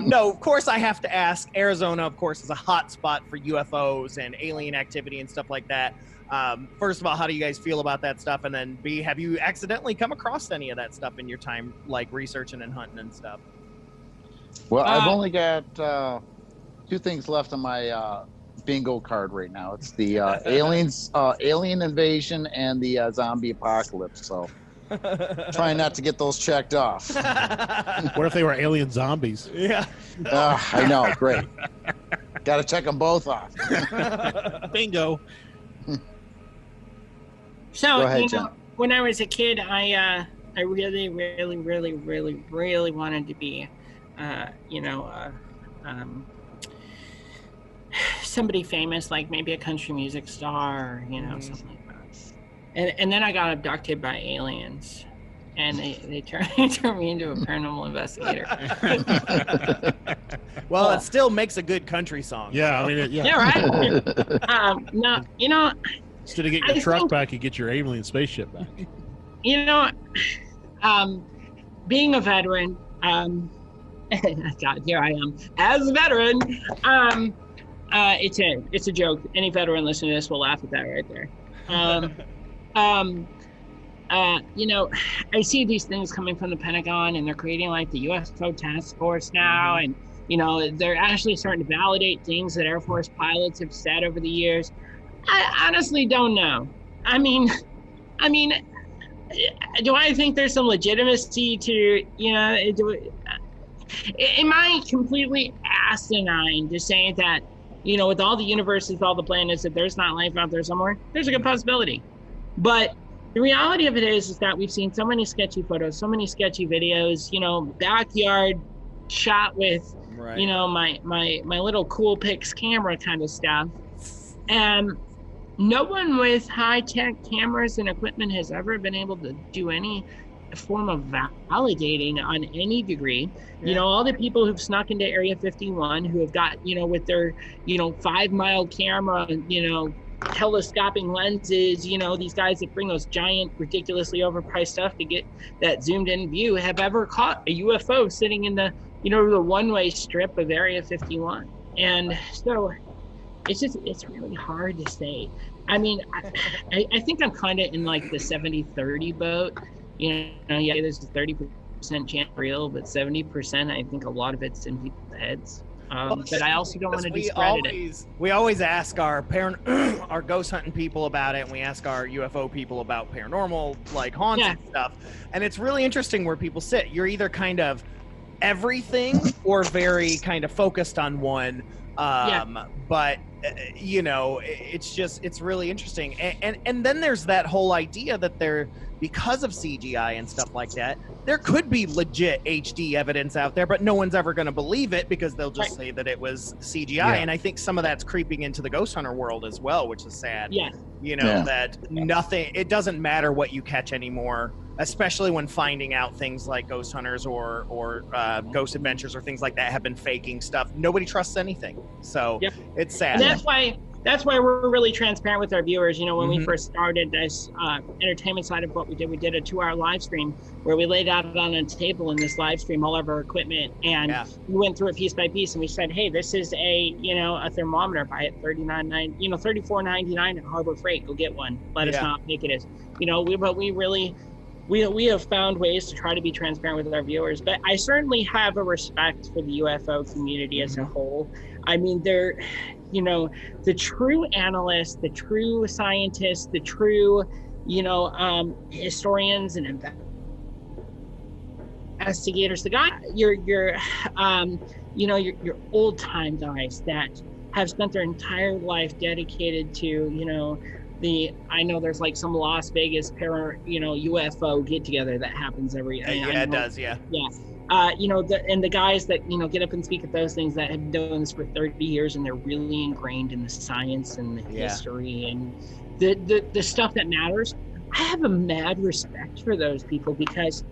no. Of course, I have to ask. Arizona, of course, is a hot spot for UFOs and alien activity and stuff like that. First of all, how do you guys feel about that stuff? And then B, have you accidentally come across any of that stuff in your time, like researching and hunting and stuff? Well, I've only got 2 things left on my bingo card right now. It's the alien invasion and the zombie apocalypse. So trying not to get those checked off. What if they were alien zombies? Yeah. I know. Great. Got to check them both off. Bingo. So, go ahead, Jenn. When I was a kid, I really, really, really, really, really wanted to be, somebody famous, like maybe a country music star, something like that. And then I got abducted by aliens, and they turned me into a paranormal investigator. Well, it still makes a good country song. Yeah, so. I mean, Yeah, right. No, instead of getting your truck back, you get your alien spaceship back. Being a veteran, God, here I am as a veteran. It's a joke. Any veteran listening to this will laugh at that right there. I see these things coming from the Pentagon, and they're creating like the UFO task force now, and they're actually starting to validate things that Air Force pilots have said over the years. I honestly don't know. I mean, do I think there's some legitimacy to, am I completely asinine to say that, with all the universes, all the planets, if there's not life out there somewhere, there's a good possibility. But the reality of it is that we've seen so many sketchy photos, so many sketchy videos, backyard shot with, my little cool pics camera kind of stuff. And no one with high-tech cameras and equipment has ever been able to do any form of validating on any degree. All the people who've snuck into Area 51, who have got, with their, 5-mile camera, telescoping lenses, these guys that bring those giant, ridiculously overpriced stuff to get that zoomed in view, have ever caught a UFO sitting in the, the one-way strip of Area 51. And so it's really hard to say. I mean, I think I'm kind of in like the 70-30 boat. There's a 30% chance real, but 70%, I think a lot of it's in people's heads. But I also don't want to discredit it. We always ask our our ghost hunting people about it, and we ask our UFO people about paranormal, like haunts and stuff. And it's really interesting where people sit. You're either kind of everything or very kind of focused on one. But it's really interesting. And then there's that whole idea that because of CGI and stuff like that, there could be legit HD evidence out there, but no one's ever going to believe it because they'll just say that it was CGI. Yeah. And I think some of that's creeping into the ghost hunter world as well, which is sad. Yeah. That it doesn't matter what you catch anymore, especially when finding out things like ghost hunters or ghost adventures or things like that have been faking stuff. Nobody trusts anything. So it's sad. And that's why we're really transparent with our viewers. When we first started this entertainment side of what we did a 2-hour live stream where we laid out on a table in this live stream all of our equipment, and we went through it piece by piece, and we said, hey, this is a thermometer. Buy it $34.99 at Harbor Freight. Go get one. Let us not make it as we have found ways to try to be transparent with our viewers. But I certainly have a respect for the UFO community as a whole. I mean, they're the true analysts, the true scientists, the true, historians and investigators, the guy, your old time guys that have spent their entire life dedicated to, I know there's like some Las Vegas UFO get together that happens every. It does. Yeah. Yeah. The guys that, get up and speak at those things that have been doing this for 30 years and they're really ingrained in the science and the history and the stuff that matters. I have a mad respect for those people because,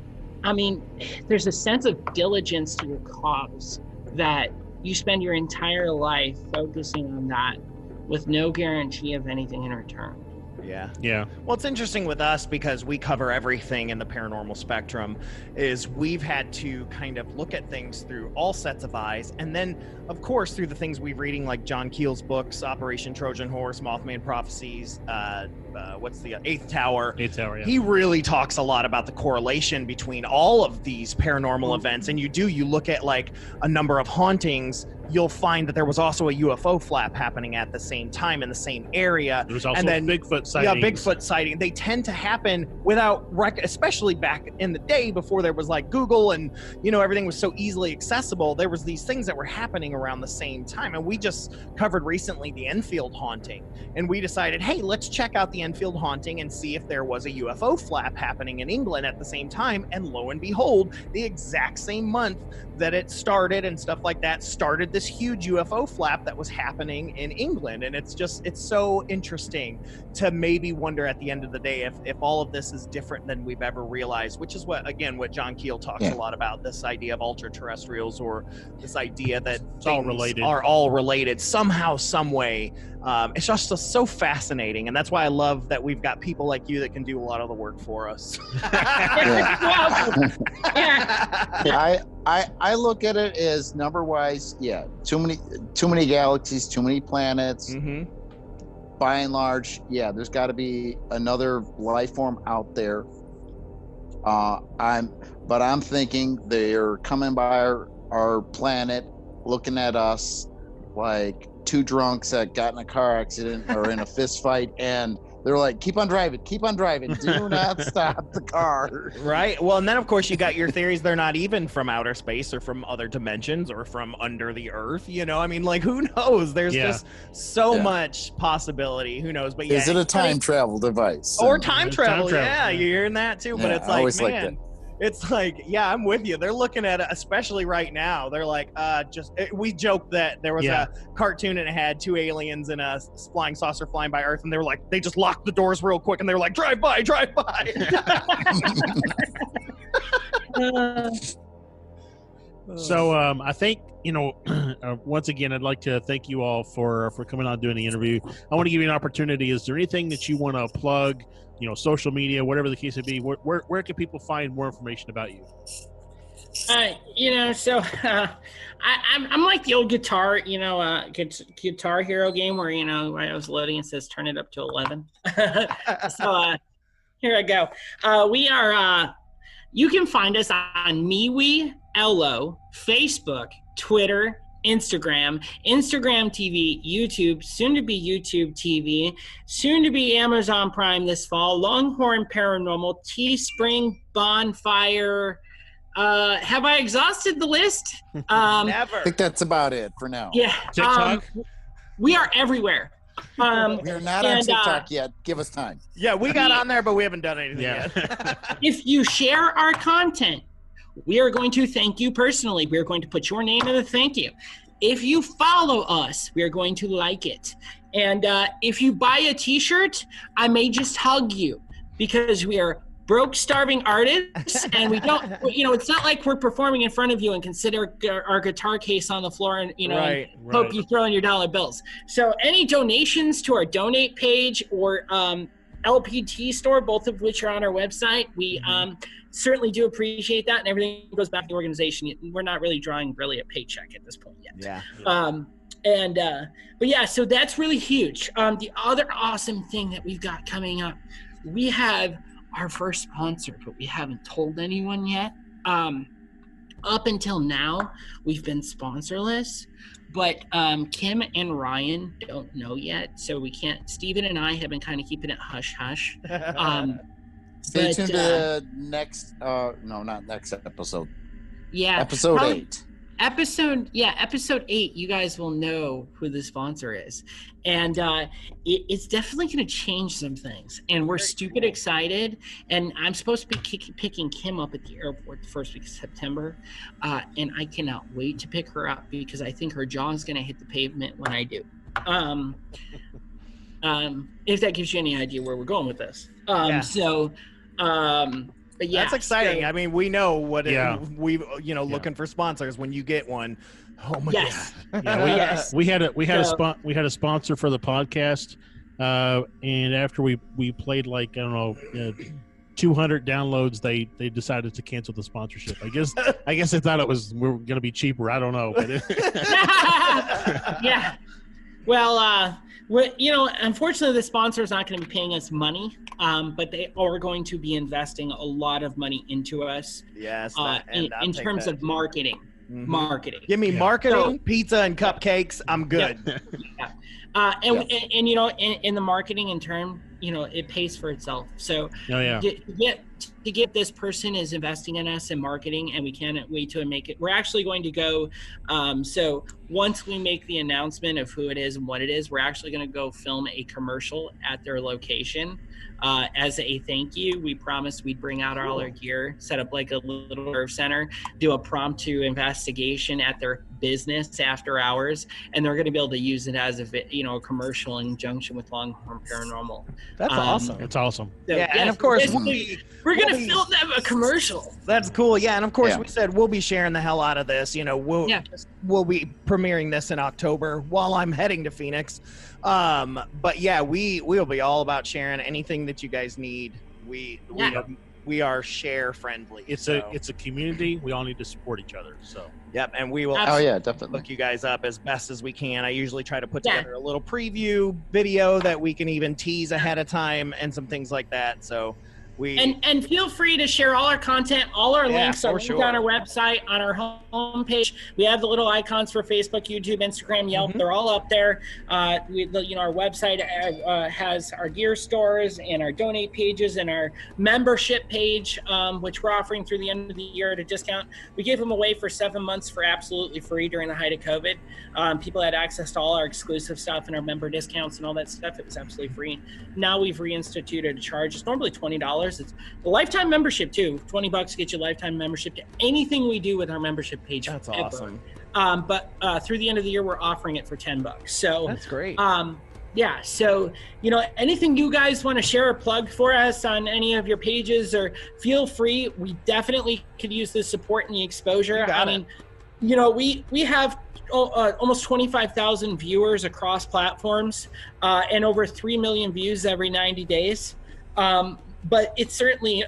there's a sense of diligence to your cause that you spend your entire life focusing on that with no guarantee of anything in return. Yeah. Well, it's interesting with us because we cover everything in the paranormal spectrum. Is we've had to kind of look at things through all sets of eyes, and then, of course, through the things we're reading, like John Keel's books, Operation Trojan Horse, Mothman Prophecies. What's the Eighth Tower? Eighth Tower. Yeah. He really talks a lot about the correlation between all of these paranormal events, and you look at like a number of hauntings. You'll find that there was also a UFO flap happening at the same time in the same area. There was also Bigfoot sightings. Yeah, Bigfoot sighting. They tend to happen without especially back in the day before there was like Google and, everything was so easily accessible. There was these things that were happening around the same time. And we just covered recently the Enfield haunting. And we decided, hey, let's check out the Enfield haunting and see if there was a UFO flap happening in England at the same time. And lo and behold, the exact same month that it started and stuff like that started this huge UFO flap that was happening in England. And it's so interesting to maybe wonder at the end of the day if all of this is different than we've ever realized, which is what John Keel talks a lot about, this idea of ultra-terrestrials, or this idea that things are all related somehow, some way. It's just so fascinating, and that's why I love that we've got people like you that can do a lot of the work for us. I look at it as number-wise, too many galaxies, too many planets. Mm-hmm. By and large, there's got to be another life form out there. I'm thinking they're coming by our planet, looking at us like two drunks that got in a car accident or in a fist fight, and they're like, keep on driving, do not stop the car. Right. Well, and then of course you got your theories they're not even from outer space or from other dimensions or from under the earth, who knows? There's just so much possibility. Who knows? But is it a time travel device? Or time travel. Yeah, you're hearing that too. But it's like, man, it's like, I'm with you. They're looking at it, especially right now. They're like, we joked that there was a cartoon and it had two aliens in a flying saucer flying by Earth, and they were like, they just locked the doors real quick, and they were like, drive by. So I think, once again, I'd like to thank you all for coming on and doing the interview. I want to give you an opportunity. Is there anything that you want to plug, social media, whatever the case may be? Where can people find more information about you? I'm like the old guitar, Guitar Hero game where, I was loading, it says turn it up to 11. So here I go. We are, you can find us on MeWe, Ello, Facebook, Twitter, Instagram TV, YouTube, soon to be YouTube TV, soon to be Amazon Prime this fall, Longhorn Paranormal, Teespring, Bonfire. Have I exhausted the list? Never. I think that's about it for now. Yeah. TikTok? We are everywhere. We're not on TikTok yet. Give us time. Yeah, we got on there, but we haven't done anything yet. If you share our content, we are going to thank you personally. We are going to put your name in the thank you. If you follow us, we are going to like it. And if you buy a t-shirt, I may just hug you because we are broke, starving artists, and we don't, it's not like we're performing in front of you and consider our guitar case on the floor and, and hope you throw in your dollar bills. So any donations to our donate page or LPT store, both of which are on our website, we certainly do appreciate that, and everything goes back to the organization. We're not really drawing a paycheck at this point yet. Yeah. But yeah, so that's really huge. The other awesome thing that we've got coming up, we have our first sponsor, but we haven't told anyone yet. Up until now, we've been sponsorless, but Kim and Ryan don't know yet, so we can't. Steven and I have been kind of keeping it hush hush. Stay tuned to the next, not next episode. Yeah. Episode 8. Episode 8, you guys will know who the sponsor is. And it's definitely going to change some things. And we're stupid excited. And I'm supposed to be picking Kim up at the airport the first week of September. And I cannot wait to pick her up because I think her jaw is going to hit the pavement when I do. If that gives you any idea where we're going with this. But yeah, that's exciting. I mean, we know what looking for sponsors when you get one. Oh my god! Yeah, we had a sponsor for the podcast, and after we played 200 downloads, they decided to cancel the sponsorship. I guess they thought we were going to be cheaper. I don't know, but yeah. Well, unfortunately, the sponsor is not going to be paying us money, but they are going to be investing a lot of money into us. Yes, in terms of marketing. Mm-hmm. Marketing. Give me marketing, pizza, and cupcakes. I'm good. Yeah. In the marketing in term, it pays for itself. So to get this person is investing in us in marketing, and we can't wait to make it. We're actually going to go. So once we make the announcement of who it is and what it is, we're actually going to go film a commercial at their location. As a thank you, we promised we'd bring out all our gear, set up like a little nerve center, do a promptu investigation at their business after hours, and they're going to be able to use it as a commercial in conjunction with Longhorn Paranormal. That's awesome. It's awesome. So, and of course we're going to film them a commercial. That's cool. Yeah, and of course we said we'll be sharing the hell out of this. We'll be premiering this in October while I'm heading to Phoenix. But yeah, we'll be all about sharing anything that you guys need. We are share friendly. It's a community. We all need to support each other. So yep, and we will definitely look you guys up as best as we can. I usually try to put together a little preview video that we can even tease ahead of time and some things like that. So and feel free to share all our content. All our links are linked on our website, on our homepage. We have the little icons for Facebook, YouTube, Instagram, Yelp. They're all up there. Our website has our gear stores and our donate pages and our membership page, which we're offering through the end of the year at a discount. We gave them away for 7 months for absolutely free during the height of COVID. People had access to all our exclusive stuff and our member discounts and all that stuff. It was absolutely free. Now we've reinstituted a charge. It's normally $20. It's the lifetime membership too. $20 gets you lifetime membership to anything we do with our membership page. That's awesome. But through the end of the year, we're offering it for $10. So that's great. So anything you guys want to share or plug for us on any of your pages, or feel free. We definitely could use the support and the exposure. We have almost 25,000 viewers across platforms and over 3 million views every 90 days. But it's certainly,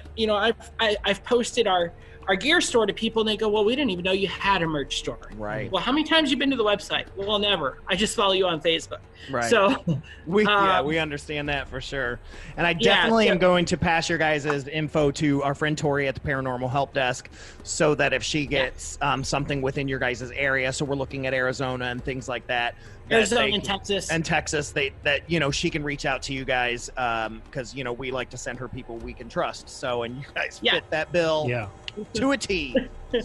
I've posted our our gear store to people, and they go, well, we didn't even know you had a merch store. Right. Well, how many times you been to the website? Well, never. I just follow you on Facebook. Right. So we understand that for sure. And I definitely am going to pass your guys' info to our friend Tori at the Paranormal Help Desk, so that if she gets something within your guys' area, so we're looking at Arizona and things like that. Arizona and Texas. And Texas, that she can reach out to you guys, because we like to send her people we can trust. So, and you guys fit that bill to a T.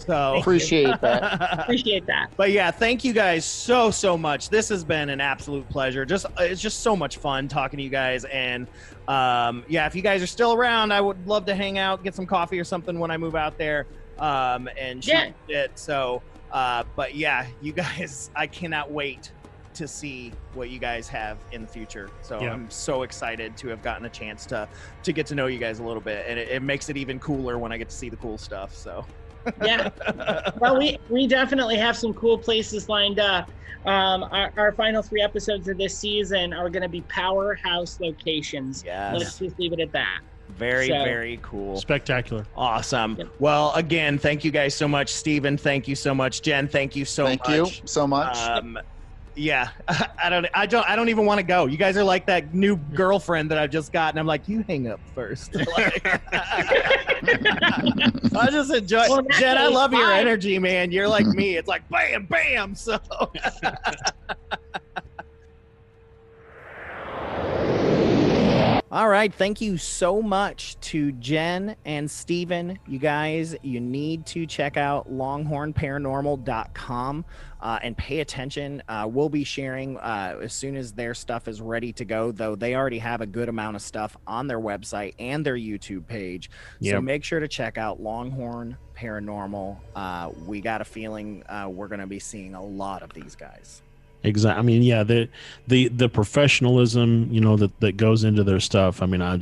So appreciate that. Appreciate that. But yeah, thank you guys so much. This has been an absolute pleasure. It's just so much fun talking to you guys. And if you guys are still around, I would love to hang out, get some coffee or something when I move out there. And shoot it. So, but yeah, you guys, I cannot wait to see what you guys have in the future. So I'm so excited to have gotten a chance to get to know you guys a little bit, and it makes it even cooler when I get to see the cool stuff. So well, we definitely have some cool places lined up. Our final 3 episodes of this season are going to be powerhouse locations. Let's just leave it at that. Very cool. Spectacular. Awesome. Well, again, thank you guys so much. Steven, thank you so much. Jen, thank you so much. Thank you so much. Yeah, I don't even want to go. You guys are like that new girlfriend that I've just gotten. I'm like, you hang up first. I just enjoy. Well, Jen, I love your energy, man. You're like me. It's like bam, bam. So. All right. Thank you so much to Jen and Steven. You guys, you need to check out longhornparanormal.com and pay attention. We'll be sharing as soon as their stuff is ready to go, though they already have a good amount of stuff on their website and their YouTube page. So make sure to check out Longhorn Paranormal. We got a feeling we're going to be seeing a lot of these guys. Exactly. I mean, the professionalism, that goes into their stuff. I mean, I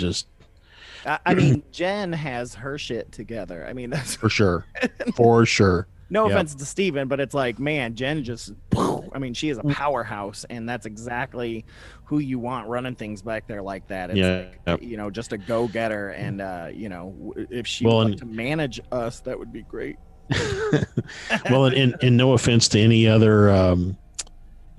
mean, Jen has her shit together. I mean, that's for sure. For sure. No offense to Steven, but it's like, man, Jen just, I mean, she is a powerhouse, and that's exactly who you want running things back there like that. It's like, just a go-getter. And, if she wanted to manage us, that would be great. Well, and no offense to any other,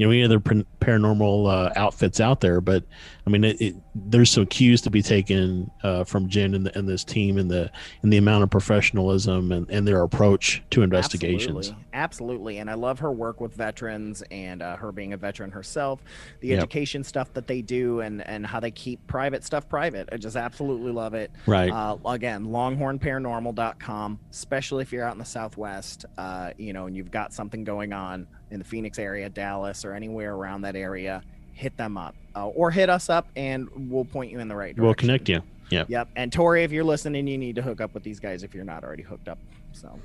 any other paranormal outfits out there, but I mean, there's some cues to be taken from Jen and this team, and the amount of professionalism and their approach to investigations. Absolutely. And I love her work with veterans, and her being a veteran herself, the education stuff that they do, and how they keep private stuff private. I just absolutely love it. Right. Again, longhornparanormal.com, especially if you're out in the Southwest, and you've got something going on in the Phoenix area, Dallas, or anywhere around that area, hit them up, or hit us up, and we'll point you in the right direction. We'll connect you. Yep. And Tori, if you're listening, you need to hook up with these guys if you're not already hooked up. So,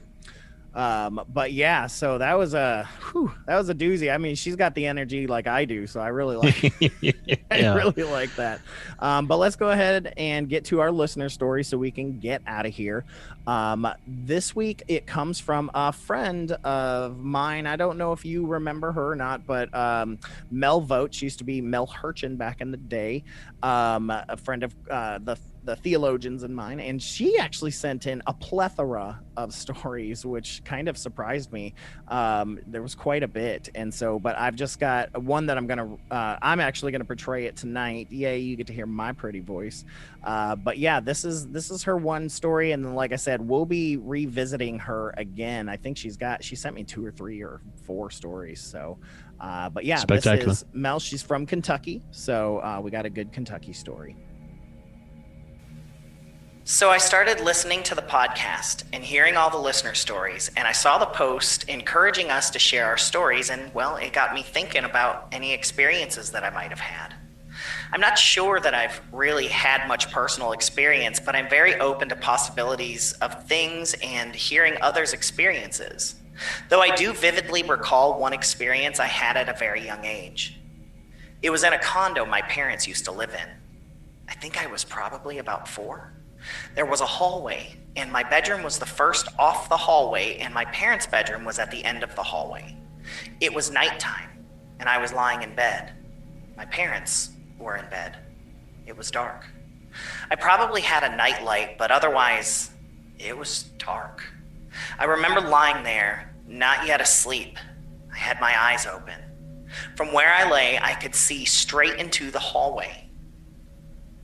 but yeah, so that was a doozy. I mean, she's got the energy like I do, so I really like I really like that. But let's go ahead and get to our listener story so we can get out of here. This week it comes from a friend of mine. I don't know if you remember her or not, but Mel Vote. She used to be Mel Hurchin back in the day. A friend of the theologians in mine, and she actually sent in a plethora of stories, which kind of surprised me. There was quite a bit, and so, but I've just got one that I'm actually gonna portray it tonight. Yay, you get to hear my pretty voice. But yeah, this is her one story, and then, like I said, we'll be revisiting her again. I think she sent me 2 or 3 or 4 stories. So, but yeah, this is Mel. She's from Kentucky, so we got a good Kentucky story. So I started listening to the podcast and hearing all the listener stories, and I saw the post encouraging us to share our stories, and well, it got me thinking about any experiences that I might have had. I'm not sure that I've really had much personal experience, but I'm very open to possibilities of things and hearing others' experiences. Though I do vividly recall one experience I had at a very young age. It was in a condo my parents used to live in. I think I was probably about 4. There was a hallway, and my bedroom was the first off the hallway, and my parents' bedroom was at the end of the hallway. It was nighttime, and I was lying in bed. My parents were in bed. It was dark. I probably had a night light, but otherwise, it was dark. I remember lying there, not yet asleep. I had my eyes open. From where I lay, I could see straight into the hallway.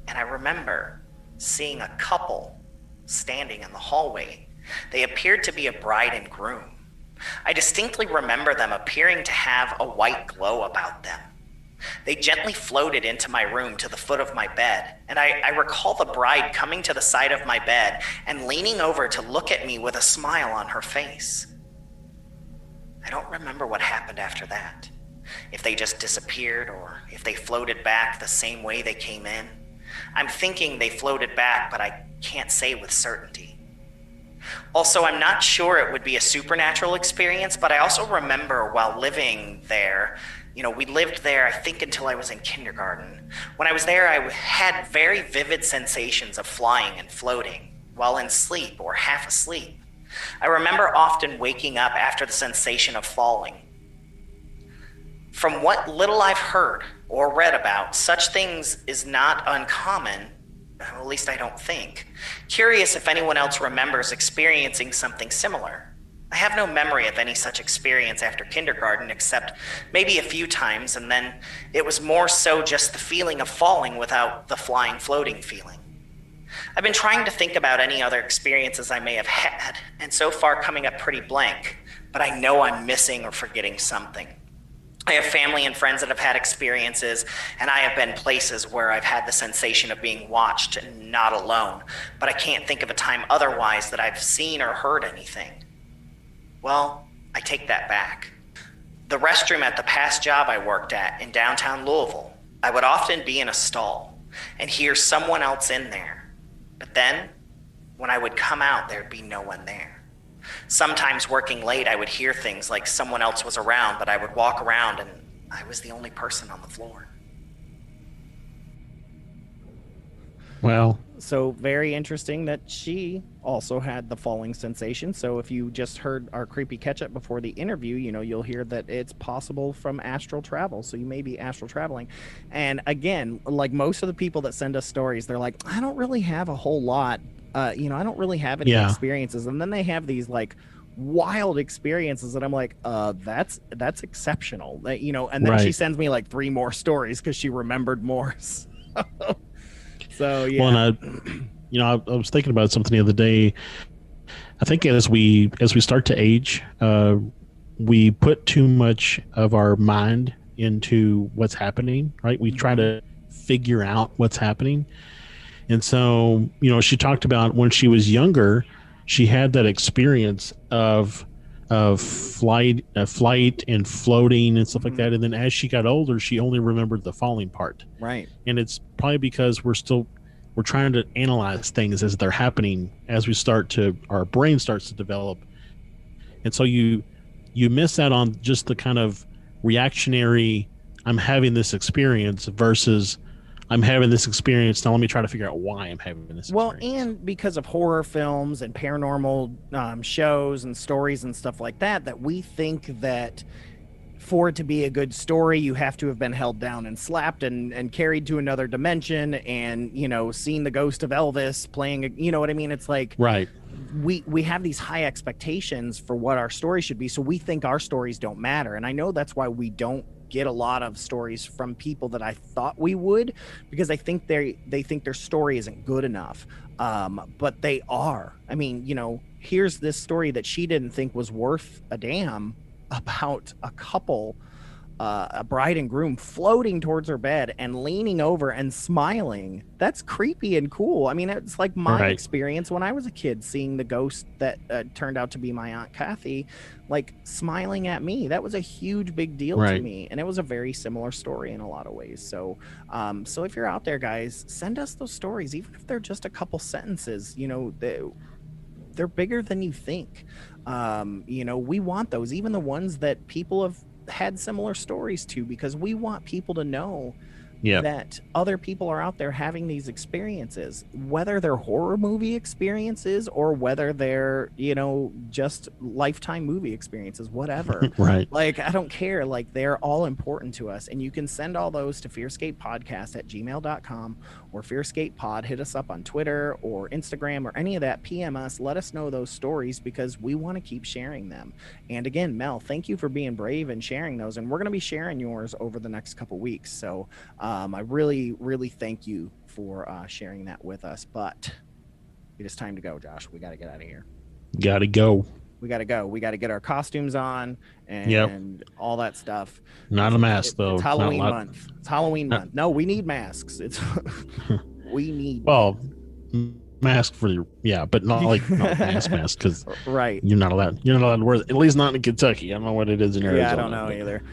And I remember seeing a couple standing in the hallway. They appeared to be a bride and groom. I distinctly remember them appearing to have a white glow about them. They gently floated into my room to the foot of my bed, and I recall the bride coming to the side of my bed and leaning over to look at me with a smile on her face. I don't remember what happened after that. If they just disappeared or if they floated back the same way they came in. I'm thinking they floated back, but I can't say with certainty. Also, I'm not sure it would be a supernatural experience, but I also remember while living there, we lived there, I think, until I was in kindergarten. When I was there, I had very vivid sensations of flying and floating while in sleep or half asleep. I remember often waking up after the sensation of falling. From what little I've heard or read about, such things is not uncommon, at least I don't think. Curious if anyone else remembers experiencing something similar. I have no memory of any such experience after kindergarten, except maybe a few times, and then it was more so just the feeling of falling without the flying, floating feeling. I've been trying to think about any other experiences I may have had, and so far coming up pretty blank, but I know I'm missing or forgetting something. I have family and friends that have had experiences, and I have been places where I've had the sensation of being watched and not alone, but I can't think of a time otherwise that I've seen or heard anything. Well, I take that back. The restroom at the past job I worked at in downtown Louisville, I would often be in a stall and hear someone else in there. But then, when I would come out, there'd be no one there. Sometimes working late, I would hear things like someone else was around, but I would walk around and I was the only person on the floor. Well, so very interesting that she also had the falling sensation. So if you just heard our creepy catch-up before the interview, you'll hear that it's possible from astral travel. So you may be astral traveling. And again, like most of the people that send us stories, they're like, I don't really have a whole lot. I don't really have any experiences. And then they have these like wild experiences that I'm like, that's exceptional. And then she sends me like 3 more stories because she remembered more. So yeah. Well, and I was thinking about something the other day. I think as we start to age, we put too much of our mind into what's happening, right? We try to figure out what's happening. And so, she talked about when she was younger, she had that experience of flight and floating and stuff like that. And then as she got older, she only remembered the falling part. Right. And it's probably because we're trying to analyze things as they're happening, as our brain starts to develop. And so you miss out on just the kind of reactionary, I'm having this experience versus I'm having this experience. Now let me try to figure out why I'm having this experience. Well, and because of horror films and paranormal shows and stories and stuff like that we think that for it to be a good story, you have to have been held down and slapped and carried to another dimension and, seen the ghost of Elvis playing, you know what I mean? It's like, right. We have these high expectations for what our story should be. So we think our stories don't matter. And I know that's why we don't get a lot of stories from people that I thought we would, because I think they think their story isn't good enough. But they are. I mean, here's this story that she didn't think was worth a damn about a couple, a bride and groom floating towards her bed and leaning over and smiling. That's creepy and cool. I mean, it's like my experience when I was a kid, seeing the ghost that turned out to be my Aunt Kathy, like smiling at me. That was a huge big deal to me. And it was a very similar story in a lot of ways. So, so if you're out there, guys, send us those stories, even if they're just a couple sentences, they're bigger than you think. We want those, even the ones that people have had similar stories to, because we want people to know that other people are out there having these experiences, whether they're horror movie experiences or whether they're, just lifetime movie experiences, whatever. Right. Like, I don't care. Like, they're all important to us. And you can send all those to fearscapepodcast@gmail.com or fearscapepod. Hit us up on Twitter or Instagram or any of that. PM us. Let us know those stories because we want to keep sharing them. And again, Mel, thank you for being brave and sharing those. And we're going to be sharing yours over the next couple weeks. So I really, really thank you for sharing that with us. But it is time to go, Josh. We got to get out of here. Gotta go. We got to go. We got to get our costumes on and all that stuff. Not a mask, though. It's Halloween month. It's Halloween month. No, we need masks. We need mask for your but not mask because right. You're not allowed to wear it, at least not in Kentucky. I don't know what it is in Arizona. Yeah, I don't know either.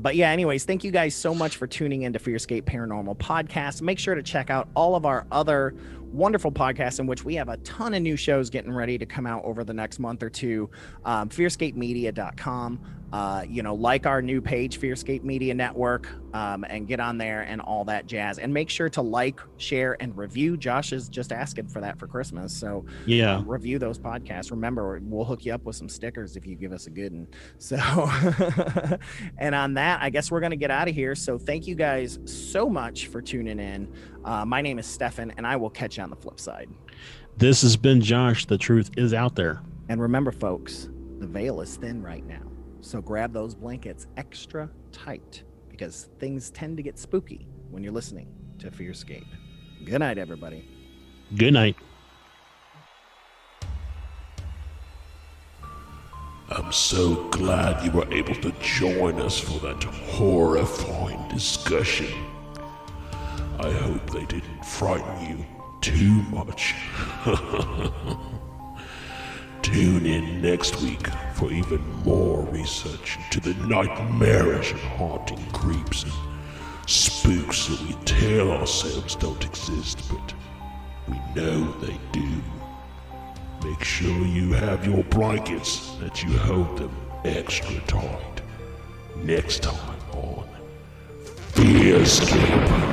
But yeah, anyways, thank you guys so much for tuning into FearScape Paranormal Podcast. Make sure to check out all of our other wonderful podcasts, in which we have a ton of new shows getting ready to come out over the next month or two. FearScapeMedia.com. Like our new page, FearScape Media Network, and get on there and all that jazz. And make sure to like, share, and review. Josh is just asking for that for Christmas. So review those podcasts. Remember, we'll hook you up with some stickers if you give us a good one. So, and on that, I guess we're going to get out of here. So thank you guys so much for tuning in. My name is Stefan, and I will catch you on the flip side. This has been Josh. The truth is out there. And remember, folks, the veil is thin right now. So grab those blankets extra tight because things tend to get spooky when you're listening to FearScape. Good night, everybody. Good night. I'm so glad you were able to join us for that horrifying discussion. I hope they didn't frighten you too much. Tune in next week for even more research into the nightmarish and haunting creeps and spooks that we tell ourselves don't exist, but we know they do. Make sure you have your blankets, that you hold them extra tight. Next time on FearScape.